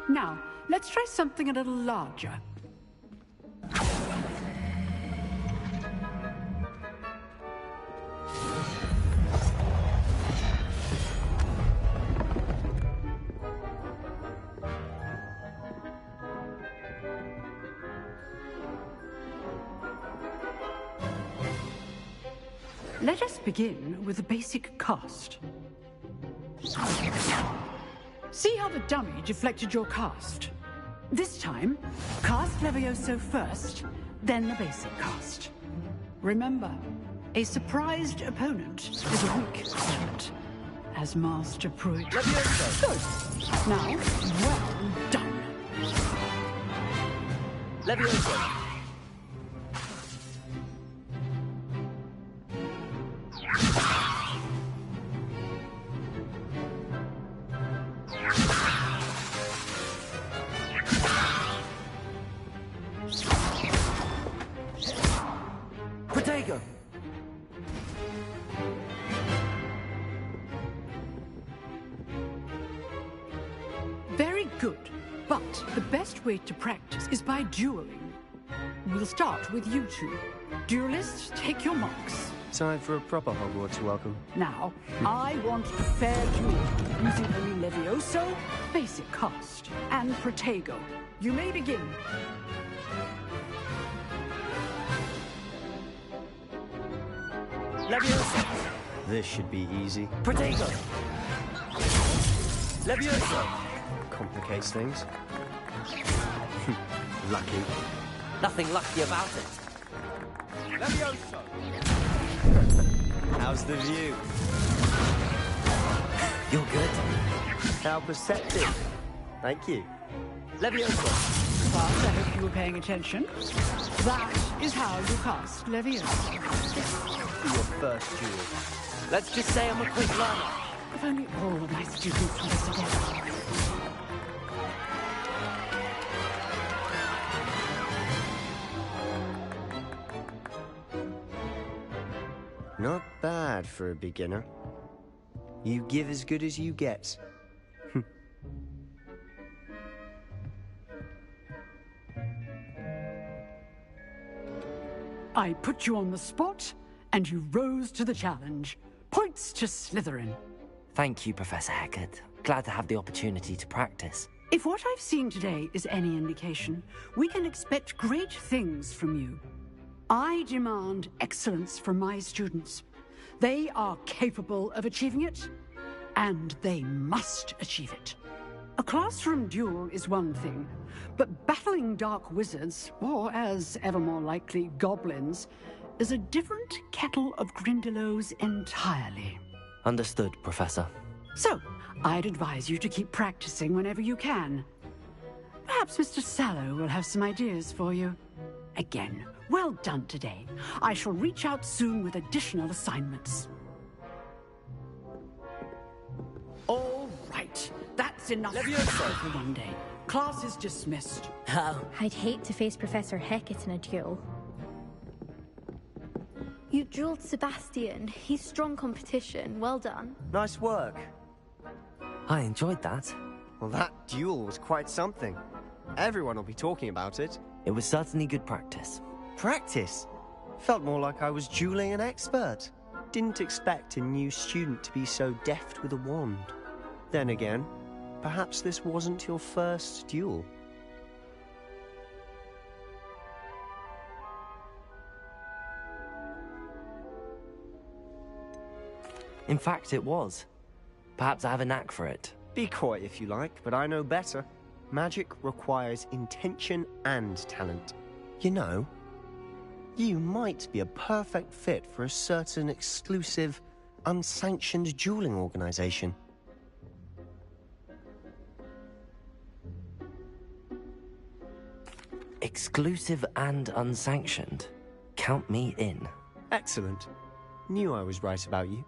Now, let's try something a little larger. Let us begin with the basic cast. See how the dummy deflected your cast? This time, cast Levioso first, then the basic cast. Remember, a surprised opponent is a weak opponent, as Master Pruitt. Levioso! Good. Now, well done. Levioso! Protego! Very good, but the best way to practice is by dueling. We'll start with you two. Duelists, take your marks. Time for a proper Hogwarts welcome. Now, I want a fair duel, using only Levioso, basic cast, and Protego. You may begin. Levioso! This should be easy. Protego! Levioso! Complicates things. Lucky. Nothing lucky about it. Levioso! How's the view? You're good. How perceptive. Thank you. Levioso! Class, I hope you were paying attention. That is how you cast Levioso. Your first duel. Let's just say I'm a quick learner. If only all of my students were together. Not bad for a beginner. You give as good as you get. I put you on the spot, and you rose to the challenge. Points to Slytherin. Thank you, Professor Hecat. Glad to have the opportunity to practice. If what I've seen today is any indication, we can expect great things from you. I demand excellence from my students. They are capable of achieving it, and they must achieve it. A classroom duel is one thing, but battling dark wizards, or as ever more likely, goblins, is a different kettle of Grindylows entirely. Understood, Professor. So, I'd advise you to keep practicing whenever you can. Perhaps Mr. Sallow will have some ideas for you. Again, well done today. I shall reach out soon with additional assignments. All right, that's enough for one day. Class is dismissed. Oh. I'd hate to face Professor Hecat in a duel. You dueled Sebastian. He's strong competition. Well done. Nice work. I enjoyed that. Well, that duel was quite something. Everyone will be talking about it. It was certainly good practice. Practice? Felt more like I was dueling an expert. Didn't expect a new student to be so deft with a wand. Then again, perhaps this wasn't your first duel. In fact, it was. Perhaps I have a knack for it. Be coy if you like, but I know better. Magic requires intention and talent. You know, you might be a perfect fit for a certain exclusive, unsanctioned dueling organization. Exclusive and unsanctioned. Count me in. Excellent. Knew I was right about you.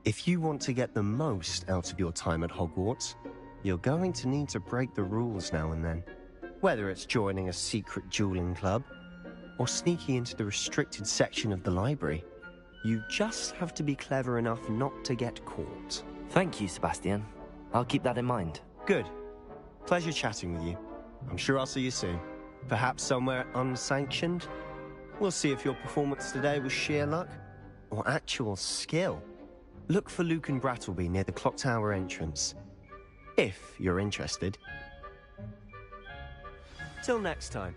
If you want to get the most out of your time at Hogwarts, you're going to need to break the rules now and then. Whether it's joining a secret dueling club, or sneaking into the restricted section of the library, you just have to be clever enough not to get caught. Thank you, Sebastian. I'll keep that in mind. Good. Pleasure chatting with you. I'm sure I'll see you soon. Perhaps somewhere unsanctioned? We'll see if your performance today was sheer luck, or actual skill. Look for Luke and Brattleby near the clock tower entrance. If you're interested. Till next time.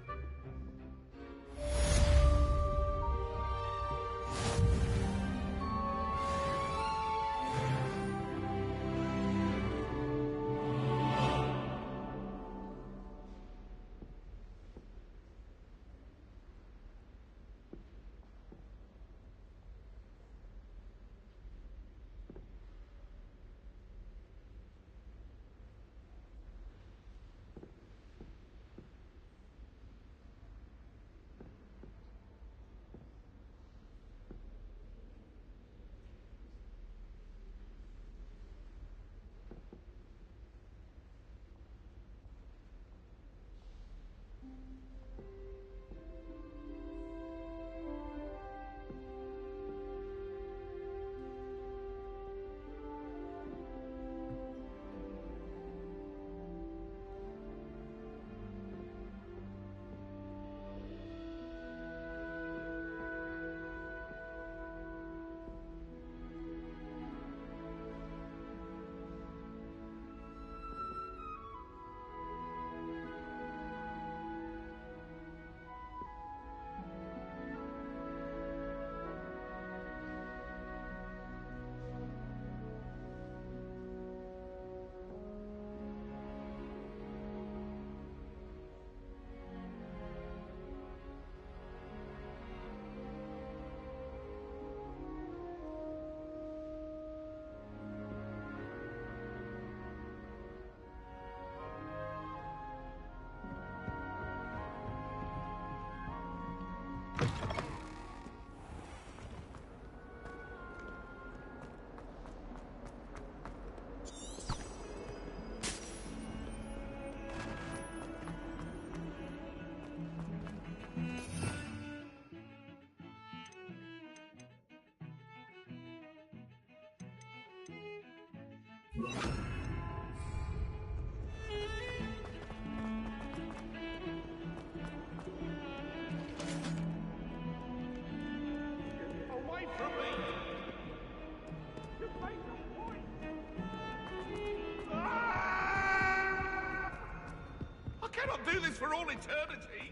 do this for all eternity.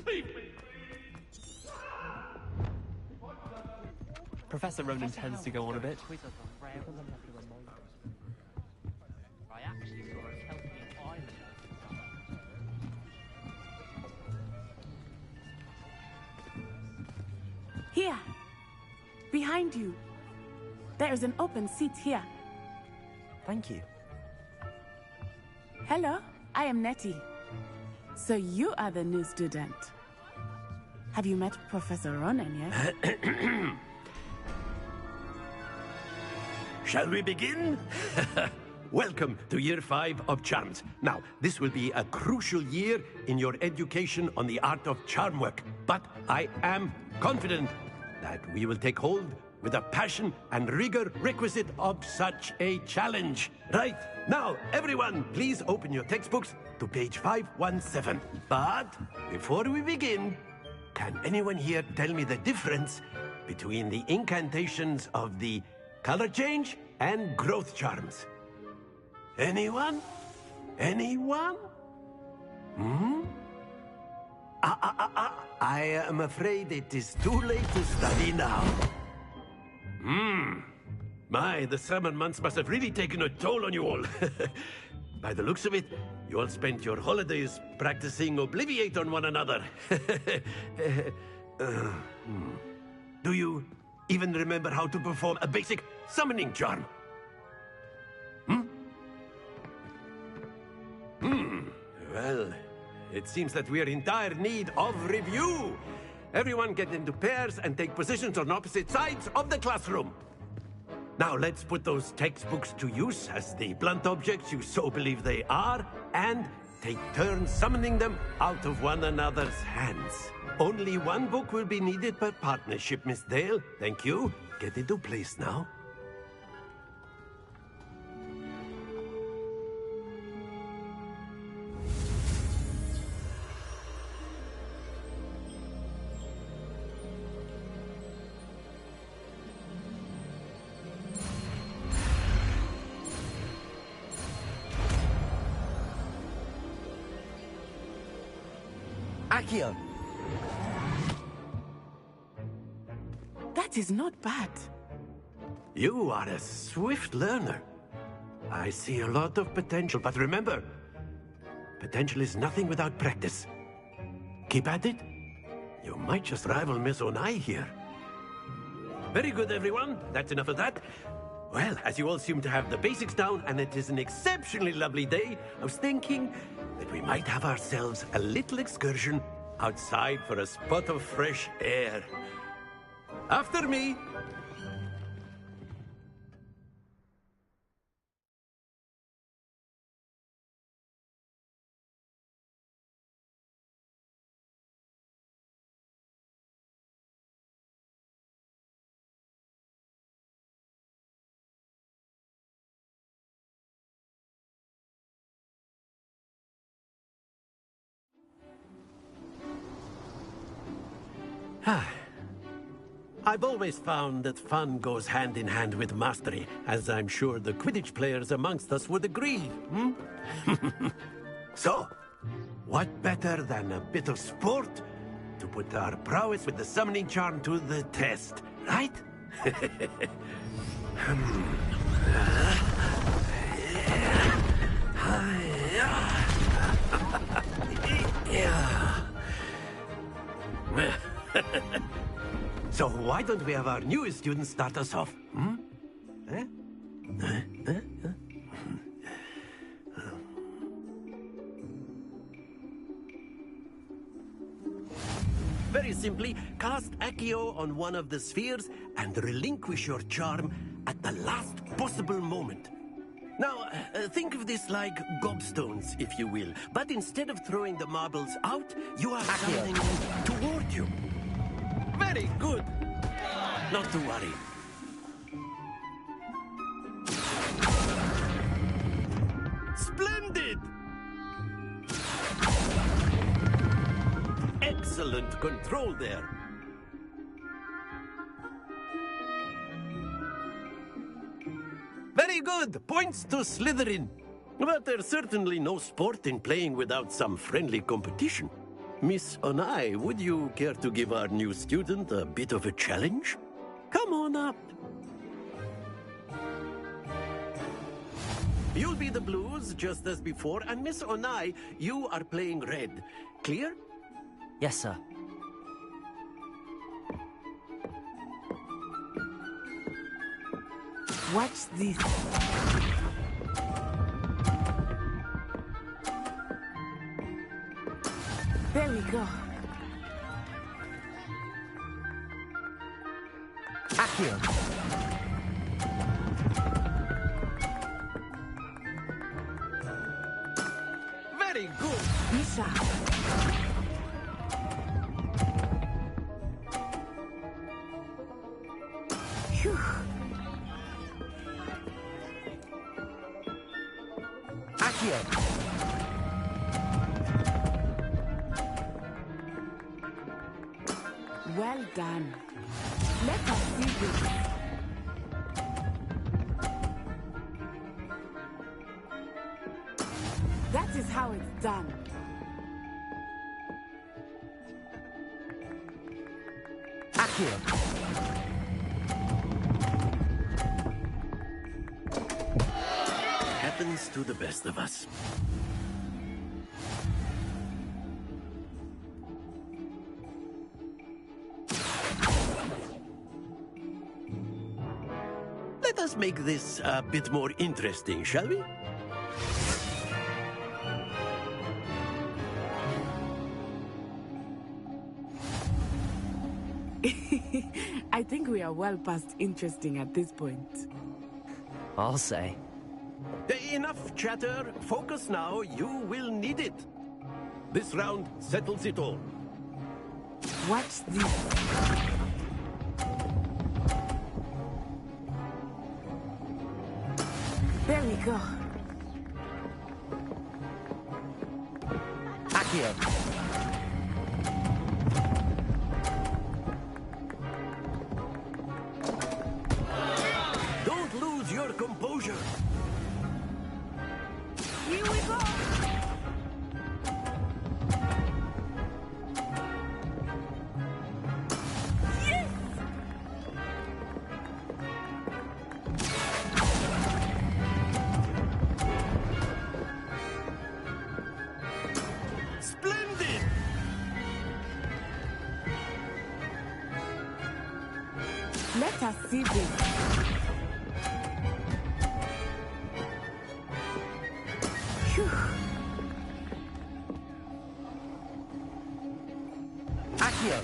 Leave me. Professor Ronan tends to go on a bit. Here. Behind you. There is an open seat here. Thank you. Hello, I am Nettie. So you are the new student. Have you met Professor Ronan yet? Shall we begin? Welcome to Year 5 of Charms. Now, this will be a crucial year in your education on the art of charm work. But I am confident that we will take hold with the passion and rigor requisite of such a challenge. Right, now, everyone, please open your textbooks to page 517. But before we begin, can anyone here tell me the difference between the incantations of the color change and growth charms? Anyone? Anyone? I am afraid it is too late to study now. My, the summer months must have really taken a toll on you all. By the looks of it, you all spent your holidays practicing Obliviate on one another. Do you even remember how to perform a basic summoning charm? Well, it seems that we are in dire need of review. Everyone get into pairs and take positions on opposite sides of the classroom. Now let's put those textbooks to use as the blunt objects you so believe they are, and take turns summoning them out of one another's hands. Only one book will be needed per partnership, Miss Dale. Thank you. Get into place now. Accio! That is not bad. You are a swift learner. I see a lot of potential, but remember, potential is nothing without practice. Keep at it. You might just rival Miss Onai here. Very good, everyone. That's enough of that. Well, as you all seem to have the basics down, and it is an exceptionally lovely day, I was thinking that we might have ourselves a little excursion outside for a spot of fresh air. After me! I've always found that fun goes hand in hand with mastery, as I'm sure the Quidditch players amongst us would agree, So, what better than a bit of sport to put our prowess with the summoning charm to the test, right? So why don't we have our newest student start us off? Very simply, cast Accio on one of the spheres and relinquish your charm at the last possible moment. Now, think of this like gobstones, if you will. But instead of throwing the marbles out, you are summoning them toward you. Very good. Not to worry. Splendid! Excellent control there. Very good. Points to Slytherin. But there's certainly no sport in playing without some friendly competition. Miss Onai, would you care to give our new student a bit of a challenge? Come on up. You'll be the blues, just as before, and Miss Onai, you are playing red. Clear? Yes, sir. Watch this. There we go. Accio. Very good. Misha. Phew. Accio. Well done. Let us see this. That is how it's done. Accio. Happens to the best of us. Let us make this a bit more interesting, shall we? I think we are well past interesting at this point. I'll say. Enough chatter. Focus now. You will need it. This round settles it all. Watch this. There we go. Accio. Don't lose your composure. Here we go. Yes! Splendid! Let us see this. Phew. Accio.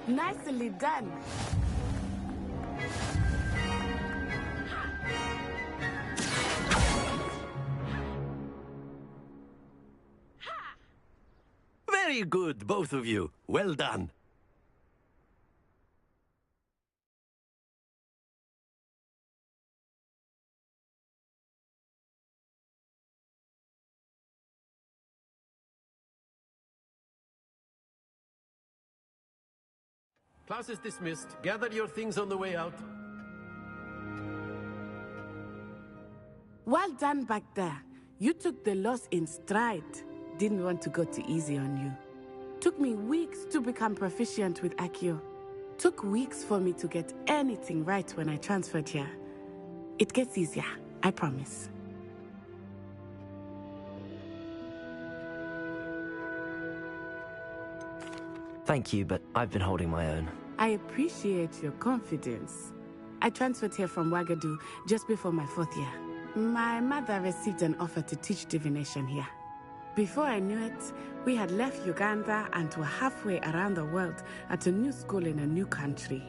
Nicely done. Very good, both of you. Well done. Class is dismissed. Gather your things on the way out. Well done back there. You took the loss in stride. Didn't want to go too easy on you. Took me weeks to become proficient with Accio. Took weeks for me to get anything right when I transferred here. It gets easier, I promise. Thank you, but I've been holding my own. I appreciate your confidence. I transferred here from Wagadu just before my 4th year. My mother received an offer to teach divination here. Before I knew it, we had left Uganda and were halfway around the world at a new school in a new country.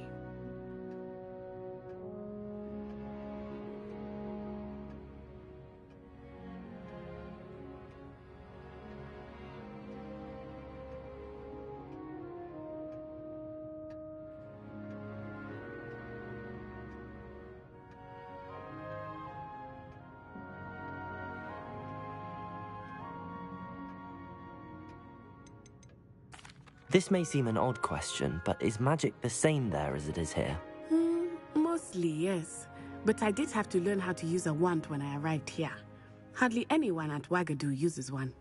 This may seem an odd question, but is magic the same there as it is here? Mostly, yes. But I did have to learn how to use a wand when I arrived here. Hardly anyone at Wagadu uses one.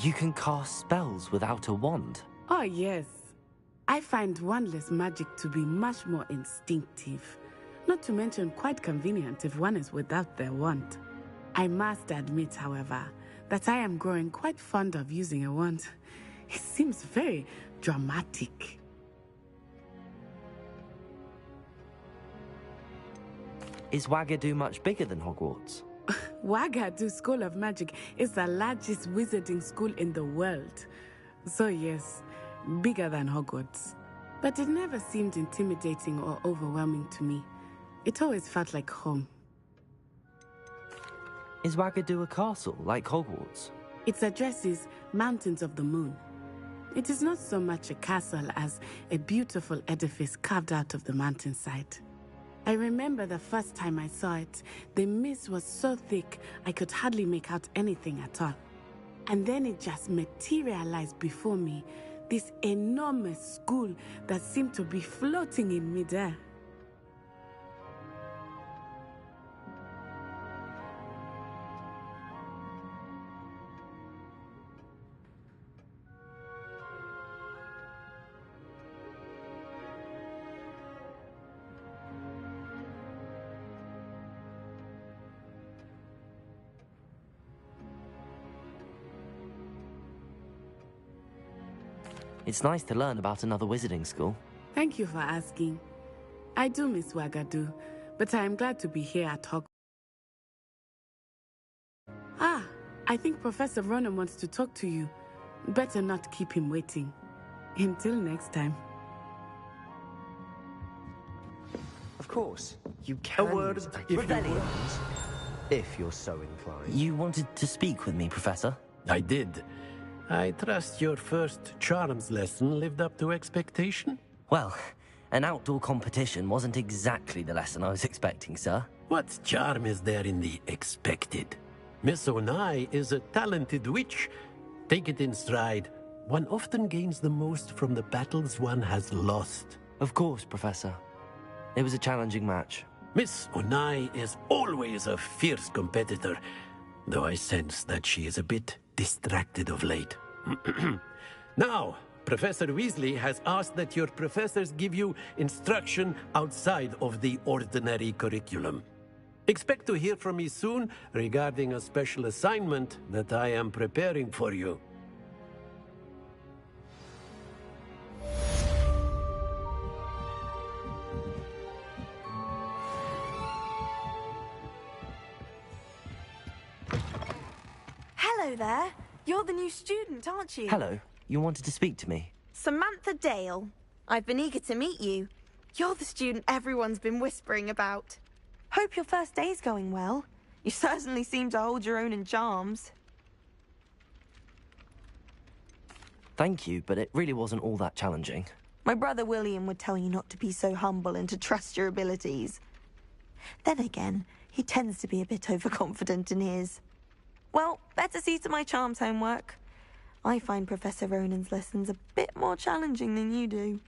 You can cast spells without a wand? Oh, yes. I find wandless magic to be much more instinctive. Not to mention quite convenient if one is without their wand. I must admit, however, that I am growing quite fond of using a wand. It seems very dramatic. Is Wagadu much bigger than Hogwarts? Wagadu School of Magic is the largest wizarding school in the world. So yes, bigger than Hogwarts. But it never seemed intimidating or overwhelming to me. It always felt like home. Is Wagadu a castle, like Hogwarts? Its address is Mountains of the Moon. It is not so much a castle as a beautiful edifice carved out of the mountainside. I remember the first time I saw it, the mist was so thick I could hardly make out anything at all. And then it just materialized before me, this enormous school that seemed to be floating in midair. It's nice to learn about another wizarding school. Thank you for asking. I do miss Wagadu, but I am glad to be here at Hogwarts. Ah, I think Professor Ronan wants to talk to you. Better not keep him waiting. Until next time. Of course, you can. A word, use if you Rebellion. would. If you're so inclined. You wanted to speak with me, Professor? I did. I trust your first charms lesson lived up to expectation? Well, an outdoor competition wasn't exactly the lesson I was expecting, sir. What charm is there in the expected? Miss Onai is a talented witch. Take it in stride. One often gains the most from the battles one has lost. Of course, Professor. It was a challenging match. Miss Onai is always a fierce competitor, though I sense that she is a bit distracted of late. Now, Professor Weasley has asked that your professors give you instruction outside of the ordinary curriculum. Expect to hear from me soon regarding a special assignment that I am preparing for you. Hello there. You're the new student, aren't you? Hello. You wanted to speak to me? Samantha Dale. I've been eager to meet you. You're the student everyone's been whispering about. Hope your first day's going well. You certainly seem to hold your own in charms. Thank you, but it really wasn't all that challenging. My brother William would tell you not to be so humble and to trust your abilities. Then again, he tends to be a bit overconfident in his. Well, better see to my charms homework. I find Professor Ronan's lessons a bit more challenging than you do.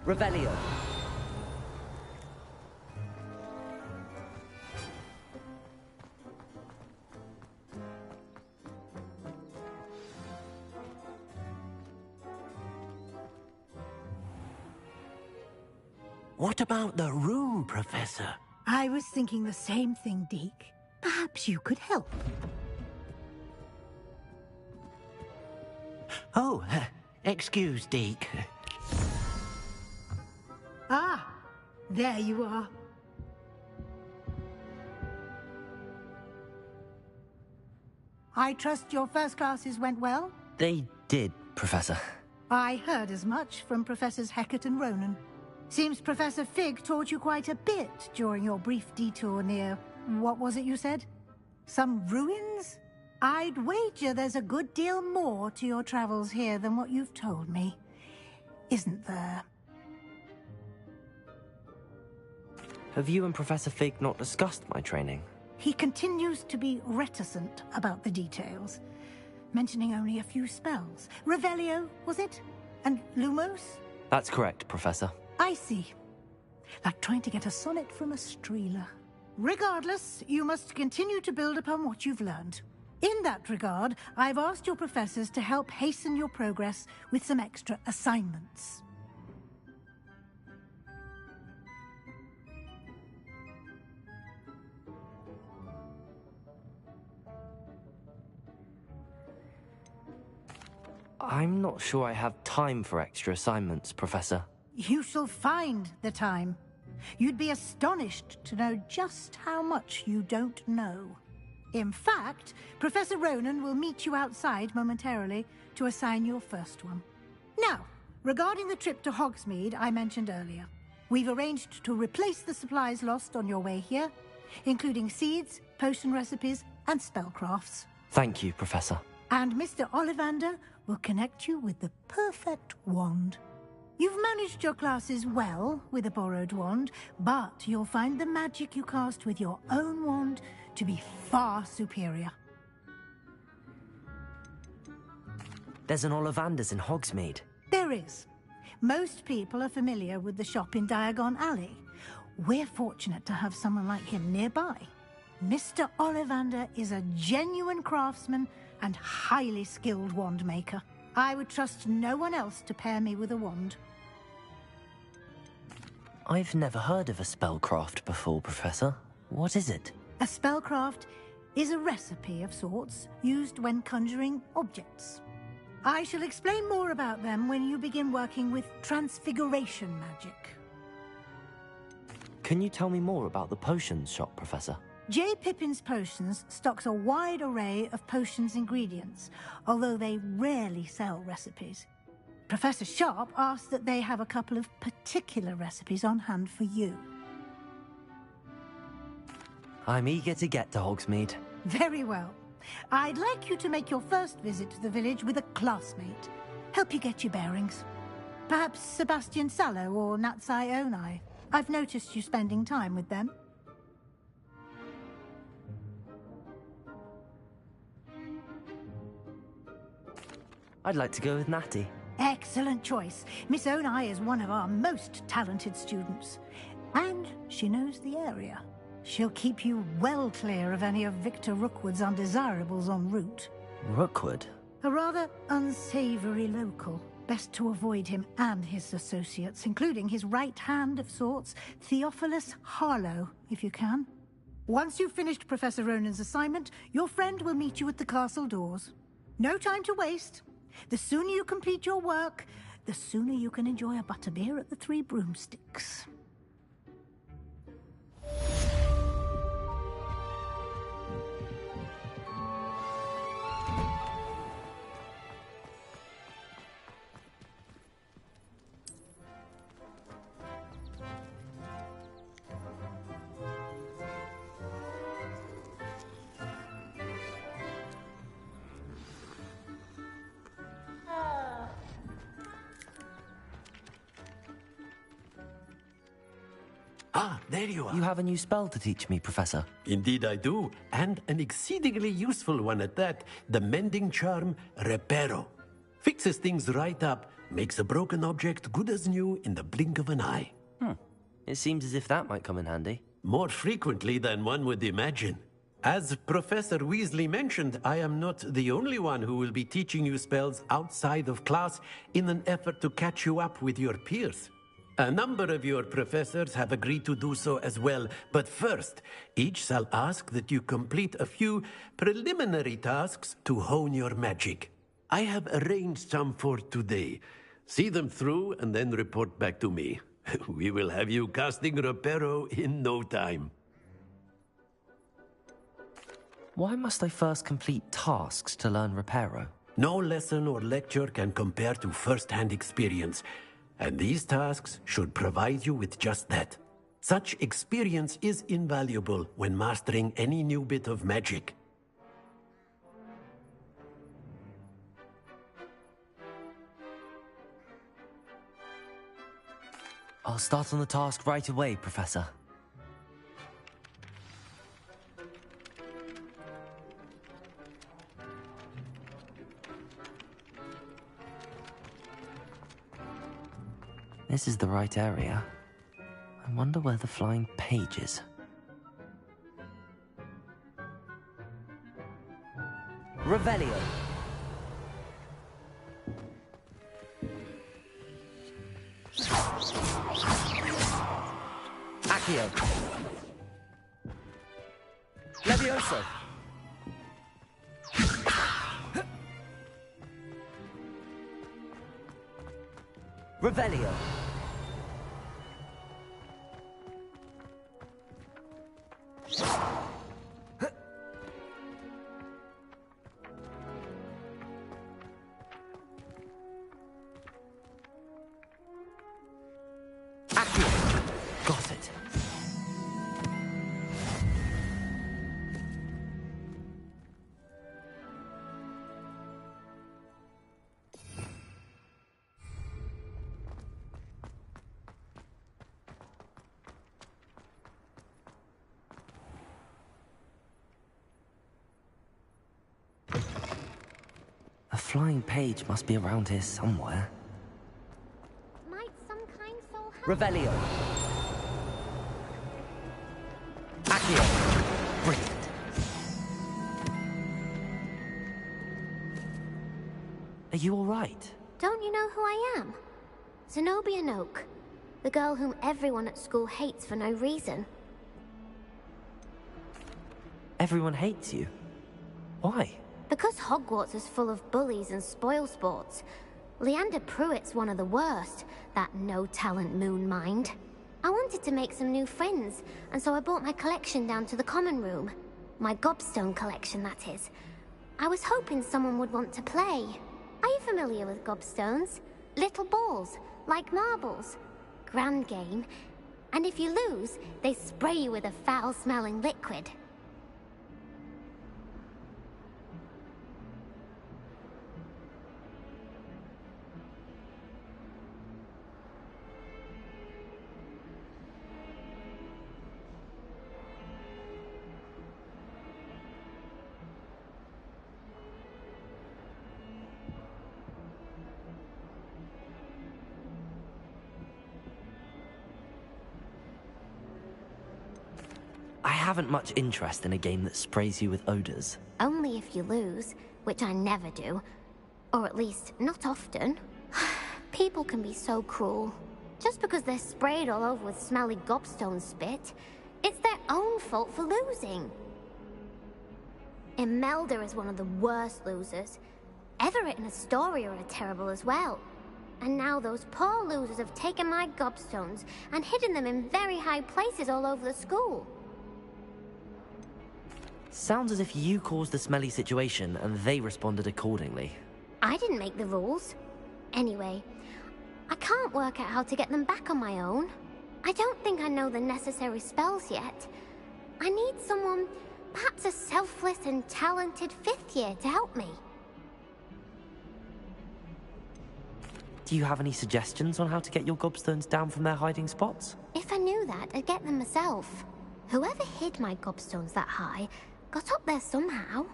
Revelio. What about the room, Professor? I was thinking the same thing, Deke. Perhaps you could help. Oh, excuse, Deke. Ah, there you are. I trust your first classes went well? They did, Professor. I heard as much from Professors Hecat and Ronan. Seems Professor Fig taught you quite a bit during your brief detour near... what was it you said? Some ruins? I'd wager there's a good deal more to your travels here than what you've told me. Isn't there? Have you and Professor Fig not discussed my training? He continues to be reticent about the details, mentioning only a few spells. Revelio, was it? And Lumos? That's correct, Professor. I see. Like trying to get a sonnet from a streeler. Regardless, you must continue to build upon what you've learned. In that regard, I've asked your professors to help hasten your progress with some extra assignments. I'm not sure I have time for extra assignments, Professor. You shall find the time. You'd be astonished to know just how much you don't know. In fact, Professor Ronan will meet you outside momentarily to assign your first one. Now, regarding the trip to Hogsmeade I mentioned earlier, we've arranged to replace the supplies lost on your way here, including seeds, potion recipes, and spellcrafts. Thank you, Professor. And Mr. Ollivander will connect you with the perfect wand. You've managed your classes well with a borrowed wand, but you'll find the magic you cast with your own wand to be far superior. There's an Ollivander's in Hogsmeade. There is. Most people are familiar with the shop in Diagon Alley. We're fortunate to have someone like him nearby. Mr. Ollivander is a genuine craftsman and highly skilled wand maker. I would trust no one else to pair me with a wand. I've never heard of a spellcraft before, Professor. What is it? A spellcraft is a recipe of sorts used when conjuring objects. I shall explain more about them when you begin working with transfiguration magic. Can you tell me more about the potions shop, Professor? J. Pippin's Potions stocks a wide array of potions ingredients, although they rarely sell recipes. Professor Sharp asked that they have a couple of particular recipes on hand for you. I'm eager to get to Hogsmeade. Very well. I'd like you to make your first visit to the village with a classmate. Help you get your bearings. Perhaps Sebastian Sallow or Natsai Onai. I've noticed you spending time with them. I'd like to go with Natty. Excellent choice. Miss Onai is one of our most talented students. And she knows the area. She'll keep you well clear of any of Victor Rookwood's undesirables en route. Rookwood? A rather unsavory local. Best to avoid him and his associates, including his right hand of sorts, Theophilus Harlow, if you can. Once you've finished Professor Ronan's assignment, your friend will meet you at the castle doors. No time to waste. The sooner you complete your work, the sooner you can enjoy a butterbeer at the Three Broomsticks. Ah, there you are. You have a new spell to teach me, Professor. Indeed I do, and an exceedingly useful one at that. The mending charm, Reparo. Fixes things right up, makes a broken object good as new in the blink of an eye. It seems as if that might come in handy. More frequently than one would imagine. As Professor Weasley mentioned, I am not the only one who will be teaching you spells outside of class in an effort to catch you up with your peers. A number of your professors have agreed to do so as well, but first, each shall ask that you complete a few preliminary tasks to hone your magic. I have arranged some for today. See them through and then report back to me. We will have you casting Reparo in no time. Why must I first complete tasks to learn Reparo? No lesson or lecture can compare to first-hand experience, and these tasks should provide you with just that. Such experience is invaluable when mastering any new bit of magic. I'll start on the task right away, Professor. This is the right area. I wonder where the flying page is. Revelio. Accio. Levioso. Revelio. Got it. A flying page must be around here somewhere. Might some kind soul help? Revelio. Accio. Brilliant. Are you all right? Don't you know who I am? Zenobia Noak, the girl whom everyone at school hates for no reason. Everyone hates you. Why? Because Hogwarts is full of bullies and spoilsports. Leander Pruitt's one of the worst, that no-talent moon mind. I wanted to make some new friends, and so I brought my collection down to the common room. My gobstone collection, that is. I was hoping someone would want to play. Are you familiar with gobstones? Little balls, like marbles. Grand game. And if you lose, they spray you with a foul-smelling liquid. I haven't much interest in a game that sprays you with odors. Only if you lose, which I never do. Or at least, not often. People can be so cruel. Just because they're sprayed all over with smelly gobstone spit, it's their own fault for losing. Imelda is one of the worst losers. Everett and Astoria are terrible as well. And now those poor losers have taken my gobstones and hidden them in very high places all over the school. Sounds as if you caused the smelly situation and they responded accordingly. I didn't make the rules. Anyway, I can't work out how to get them back on my own. I don't think I know the necessary spells yet. I need someone, perhaps a selfless and talented 5th year to help me. Do you have any suggestions on how to get your gobstones down from their hiding spots? If I knew that, I'd get them myself. Whoever hid my gobstones that high got up there somehow.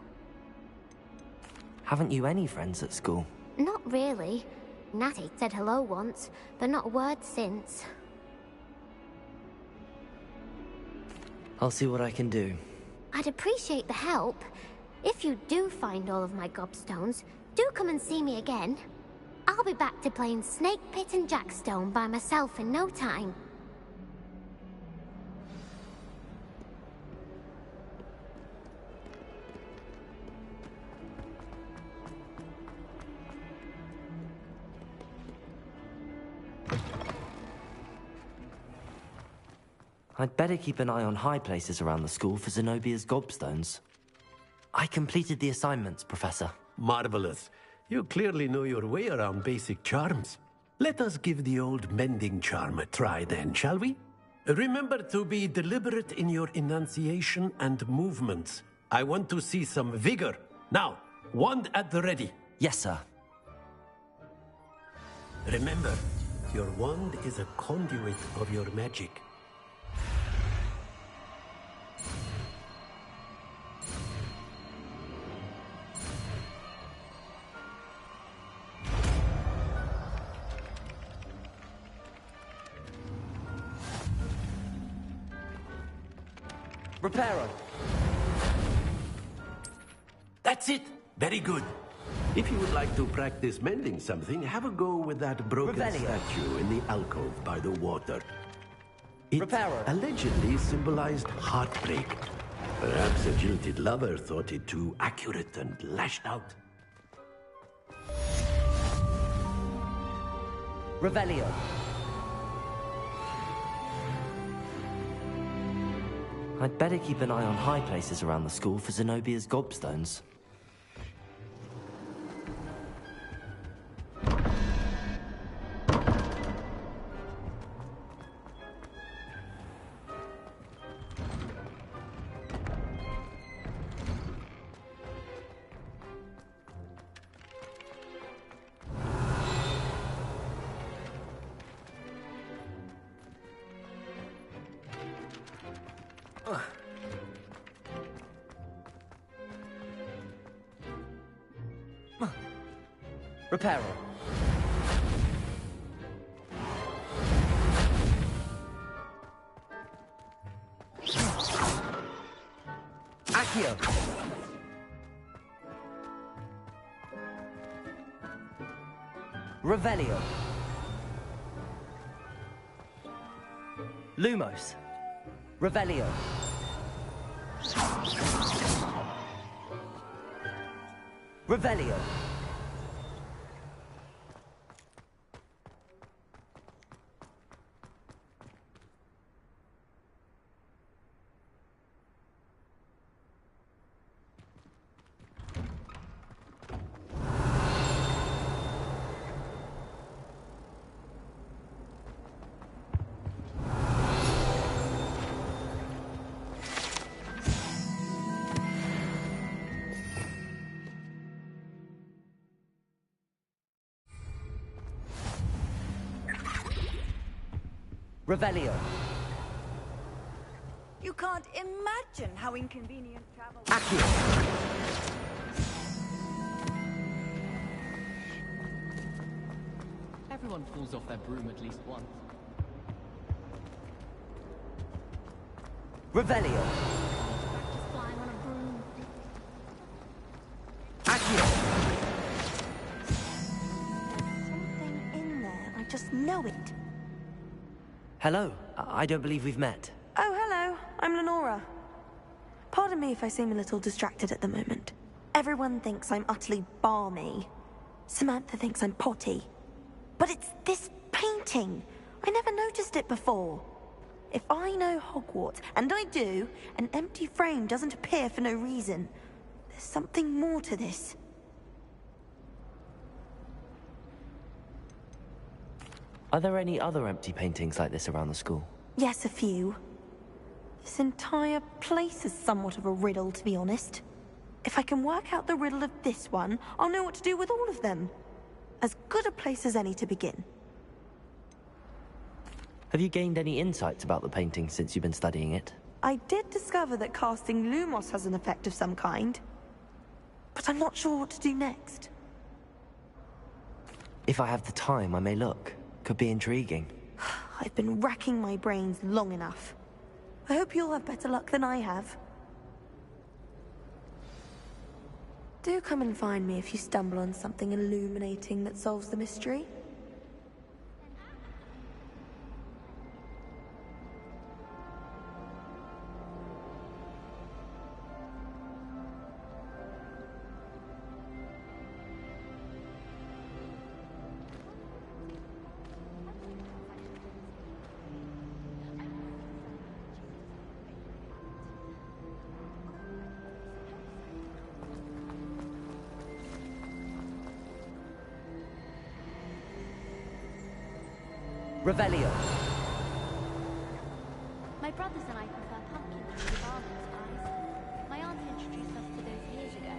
Haven't you any friends at school? Not really. Natty said hello once, but not a word since. I'll see what I can do. I'd appreciate the help. If you do find all of my gobstones, do come and see me again. I'll be back to playing Snake Pit and Jackstone by myself in no time. I'd better keep an eye on high places around the school for Zenobia's gobstones. I completed the assignments, Professor. Marvelous. You clearly know your way around basic charms. Let us give the old mending charm a try then, shall we? Remember to be deliberate in your enunciation and movements. I want to see some vigor. Now, wand at the ready. Yes, sir. Remember, your wand is a conduit of your magic. Reparo. That's it. Very good. If you would like to practice mending something, have a go with that broken statue in the alcove by the water. It allegedly symbolized heartbreak. Perhaps a jilted lover thought it too accurate and lashed out. Revelio. I'd better keep an eye on high places around the school for Zenobia's gobstones. Reparo. Accio. Revelio. Lumos. Revelio. Revelio. Revelio. You can't imagine how inconvenient travel... Accio. Everyone falls off their broom at least once. Revelio. Practice flying on a broom. Accio. There's something in there. I just know it. Hello. I don't believe we've met. Oh, hello. I'm Lenora. Pardon me if I seem a little distracted at the moment. Everyone thinks I'm utterly balmy. Samantha thinks I'm potty. But it's this painting. I never noticed it before. If I know Hogwarts, and I do, an empty frame doesn't appear for no reason. There's something more to this. Are there any other empty paintings like this around the school? Yes, a few. This entire place is somewhat of a riddle, to be honest. If I can work out the riddle of this one, I'll know what to do with all of them. As good a place as any to begin. Have you gained any insights about the painting since you've been studying it? I did discover that casting Lumos has an effect of some kind. But I'm not sure what to do next. If I have the time, I may look. Could be intriguing. I've been racking my brains long enough. I hope you'll have better luck than I have. Do come and find me if you stumble on something illuminating that solves the mystery. Revelio. My brothers and I prefer pumpkin to the bargains pies. My auntie introduced us to those years ago.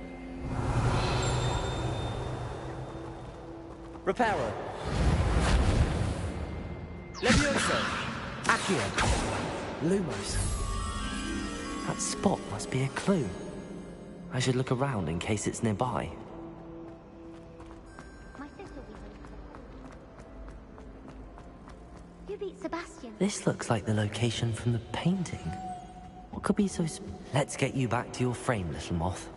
Reparo. Levioso. Accio. Lumos. That spot must be a clue. I should look around in case it's nearby. Who beat Sebastian? This looks like the location from the painting. What could be so Let's get you back to your frame, little moth.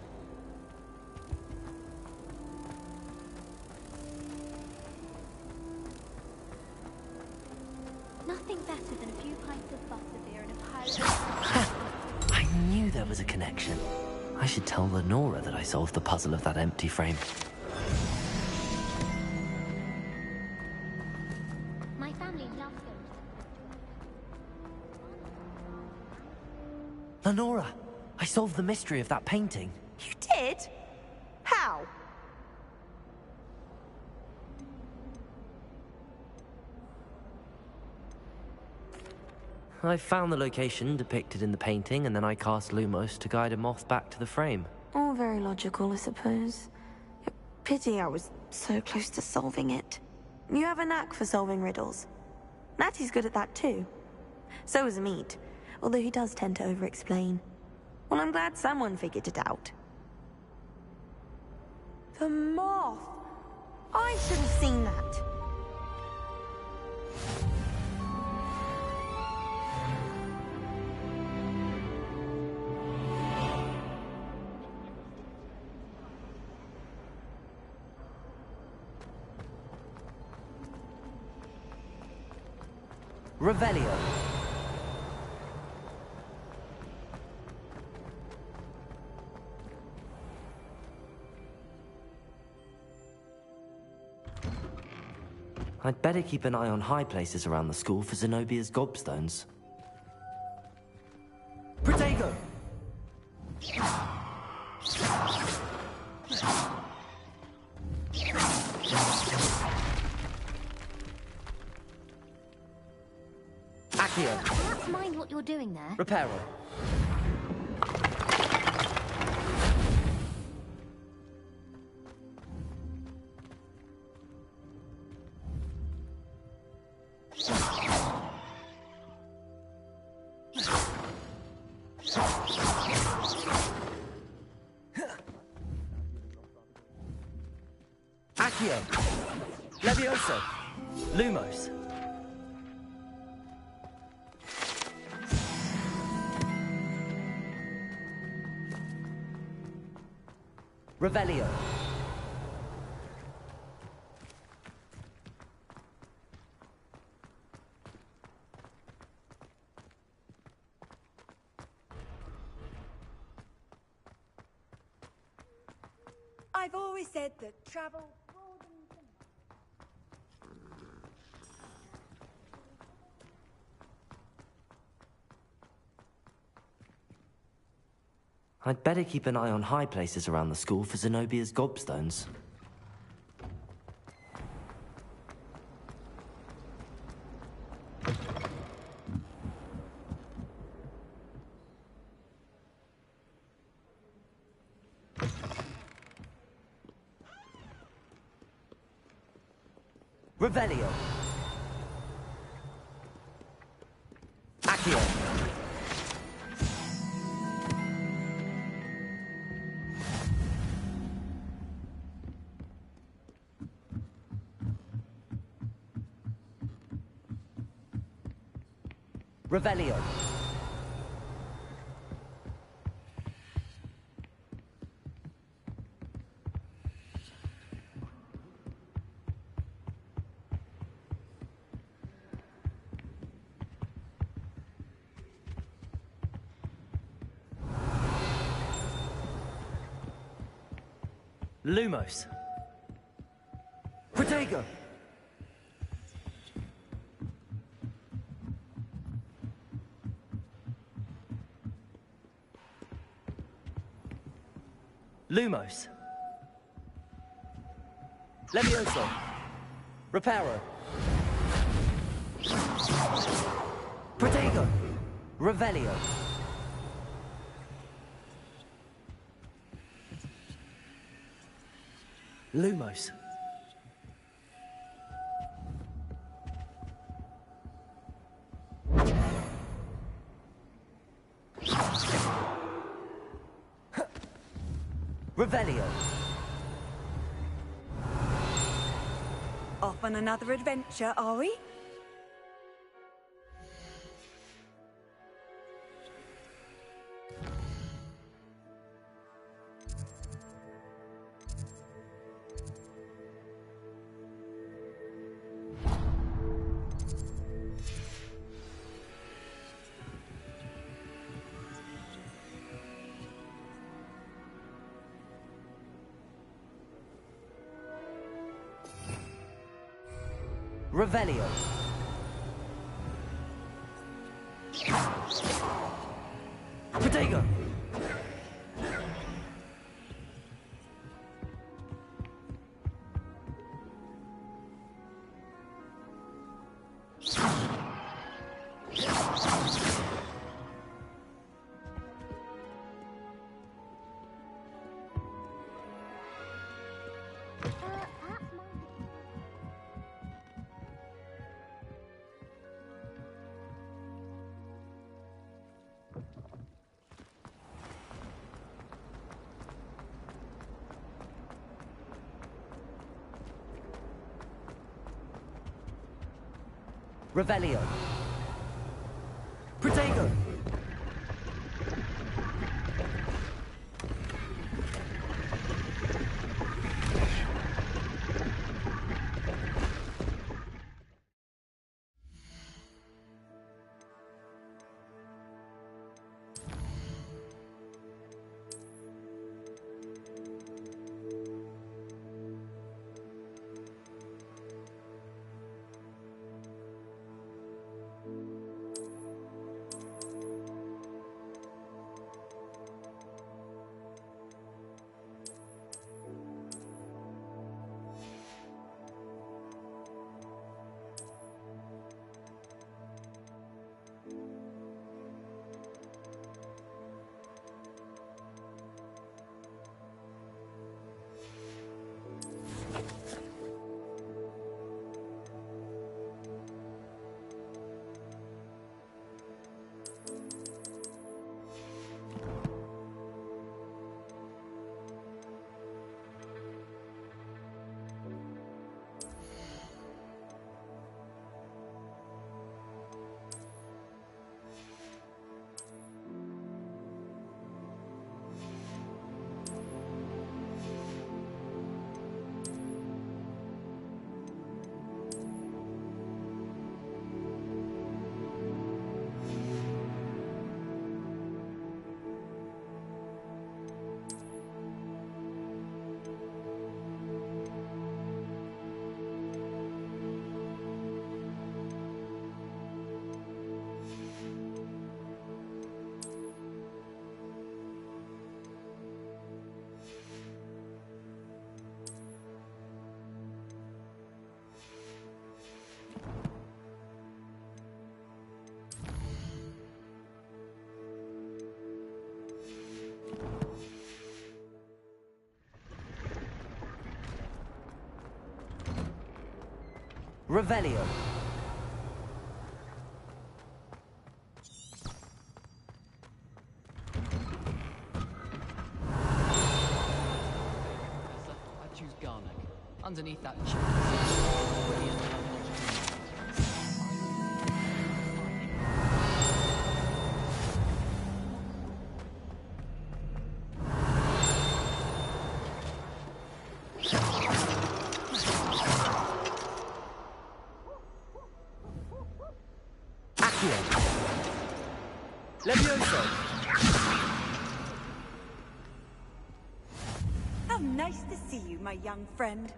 Nothing better than a few pints of butterbeer and a pile of... I knew there was a connection. I should tell Lenora that I solved the puzzle of that empty frame. My family loves going. Lenora, I solved the mystery of that painting. You did? How? I found the location depicted in the painting, and then I cast Lumos to guide a moth back to the frame. All very logical, I suppose. Pity I was so close to solving it. You have a knack for solving riddles. Natty's good at that too. So is Amit, although he does tend to over-explain. Well, I'm glad someone figured it out. The moth! I should have seen that. Revelio. I'd better keep an eye on high places around the school for Zenobia's gobstones. Protego! Accio. Perhaps mind what you're doing there. Reparo. Accio. Levioso. Lumos. Revelio. I've always said that travel... I'd better keep an eye on high places around the school for Zenobia's gobstones. Revelio. Accio. Revelio. Lumos. Protego. Lumos. Levioso. Reparo. Protego. Revelio. Lumos. Revelio. Off on another adventure, are we? Revelio. Protego. Revelio. Protego. Revelio. I choose Garlic. Underneath that Levioso! How nice to see you, my young friend.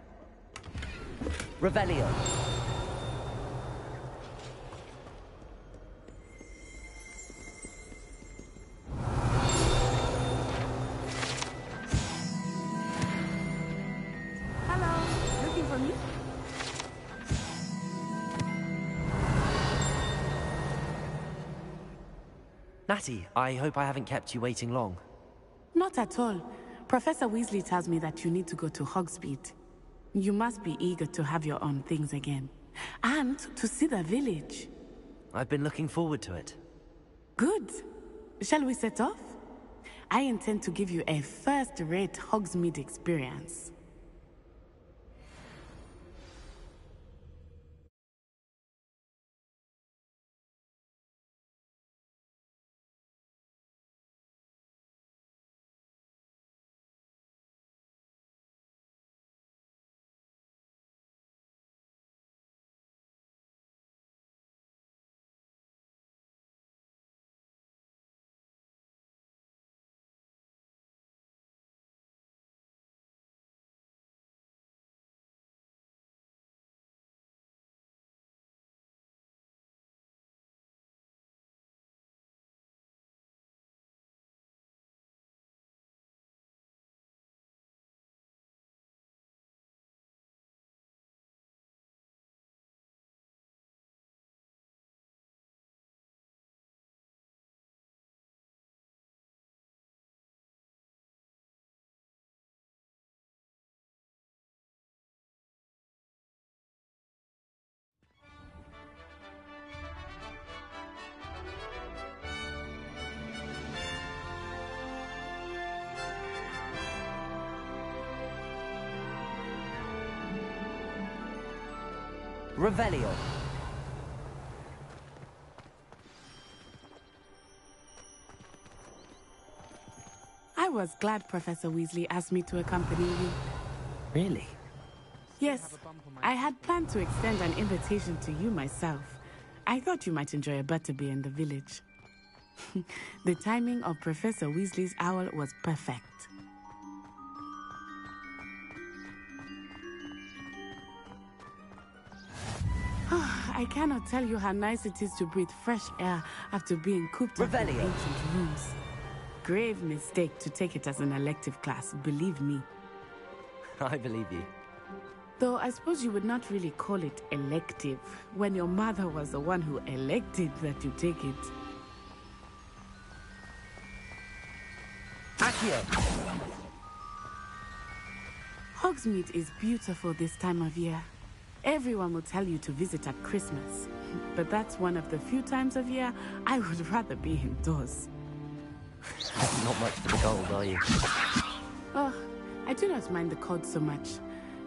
Revelio. Hello, looking for me? Natty, I hope I haven't kept you waiting long. Not at all. Professor Weasley tells me that you need to go to Hogsmeade. You must be eager to have your own things again. And to see the village. I've been looking forward to it. Good. Shall we set off? I intend to give you a first-rate Hogsmeade experience. Revelio. I was glad Professor Weasley asked me to accompany you. Really? Yes, I had planned to extend an invitation to you myself. I thought you might enjoy a butterbeer in the village. The timing of Professor Weasley's owl was perfect. I cannot tell you how nice it is to breathe fresh air after being cooped up in ancient rooms. Grave mistake to take it as an elective class, believe me. I believe you. Though I suppose you would not really call it elective when your mother was the one who elected that you take it. Accio! Hogsmeade is beautiful this time of year. Everyone will tell you to visit at Christmas. But that's one of the few times of year I would rather be indoors. Not much for the cold, are you? Oh, I do not mind the cold so much.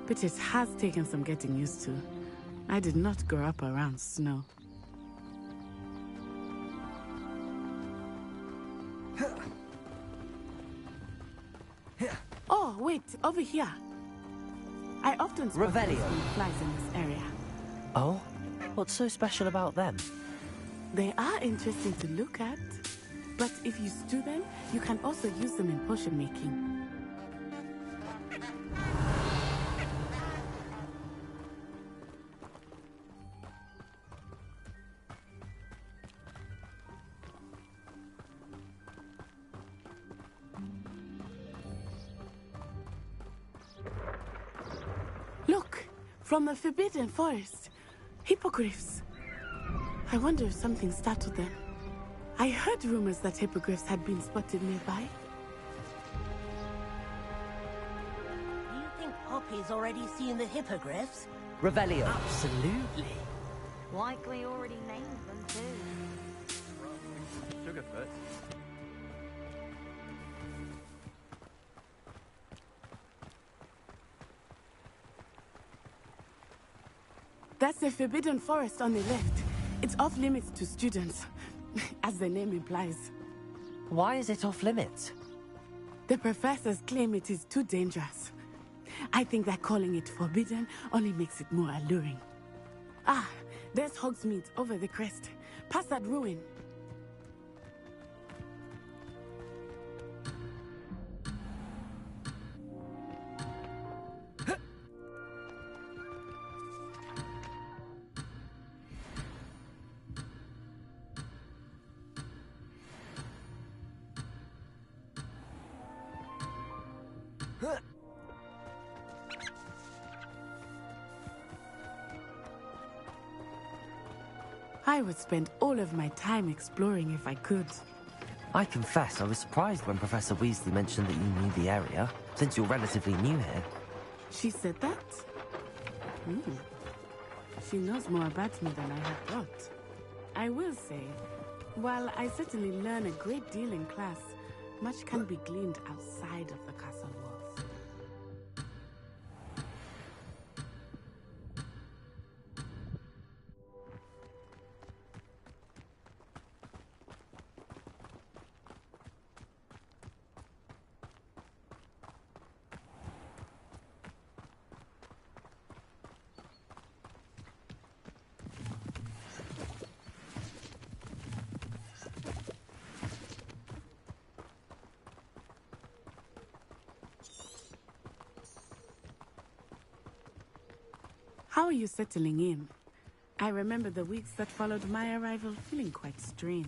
But it has taken some getting used to. I did not grow up around snow. Oh, wait, over here. I often spot flies in this area. Oh? What's so special about them? They are interesting to look at. But if you stew them, you can also use them in potion making. Look, from the Forbidden Forest. Hippogriffs. I wonder if something startled them. I heard rumors that hippogriffs had been spotted nearby. You think Poppy's already seen the hippogriffs? Revelio. Absolutely. Likely already named them too. Sugarfoot. That's the Forbidden Forest on the left. It's off limits to students, as the name implies. Why is it off limits? The professors claim it is too dangerous. I think that calling it forbidden only makes it more alluring. Ah, there's Hogsmeade over the crest, past that ruin. I would spend all of my time exploring if I could. I confess I was surprised when Professor Weasley mentioned that you knew the area, since you're relatively new here. She said that? She knows more about me than I had thought. I will say, while I certainly learn a great deal in class, much can be gleaned outside of the castle walls. How are you settling in? I remember the weeks that followed my arrival feeling quite strange.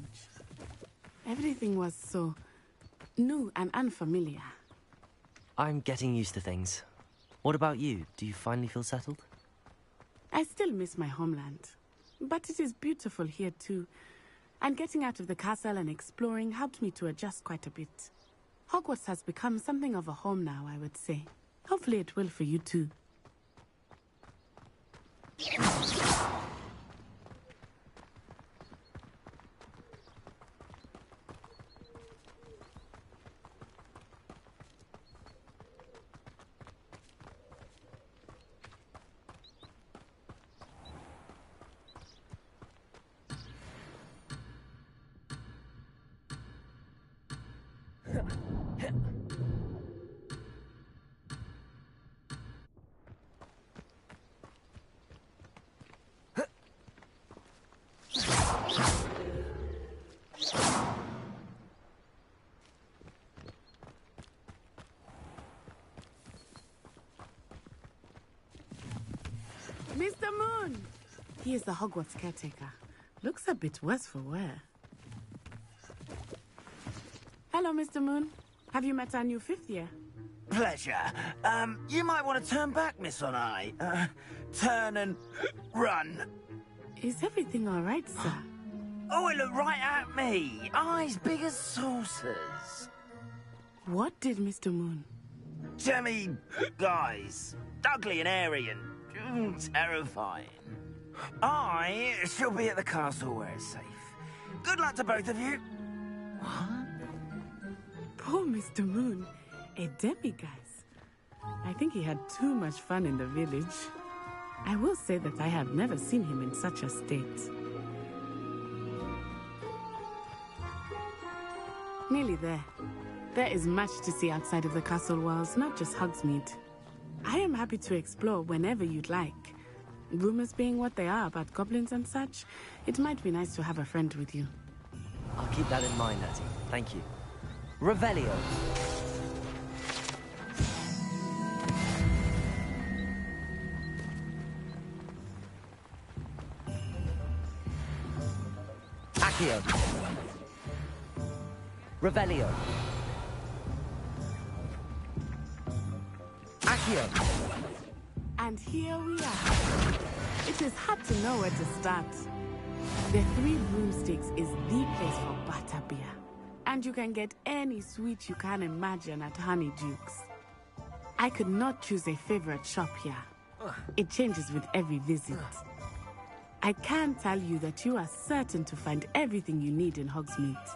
Everything was so new and unfamiliar. I'm getting used to things. What about you? Do you finally feel settled? I still miss my homeland, but it is beautiful here too. And getting out of the castle and exploring helped me to adjust quite a bit. Hogwarts has become something of a home now, I would say. Hopefully it will for you too. Mr. Moon! He is the Hogwarts caretaker. Looks a bit worse for wear. Hello, Mr. Moon. Have you met our new fifth year? Pleasure. You might want to turn back, Miss On-Eye. Turn and run. Is everything all right, sir? Oh, it looked right at me. Eyes big as saucers. What did Mr. Moon? Jemmy guys. Ugly and airy and terrifying. I shall be at the castle where it's safe. Good luck to both of you. What? Poor Mr. Moon. A demiguise. I think he had too much fun in the village. I will say that I have never seen him in such a state. Nearly there. There is much to see outside of the castle walls, not just Hogsmeade. I am happy to explore whenever you'd like. Rumors being what they are about goblins and such, it might be nice to have a friend with you. I'll keep that in mind, Natty. Thank you. Revelio. Accio. Revelio. Accio. And here we are. It is hard to know where to start. The Three Broomsticks is the place for butterbeer. And you can get any sweet you can imagine at Honeydukes. I could not choose a favorite shop here. It changes with every visit. I can tell you that you are certain to find everything you need in Hogsmeade.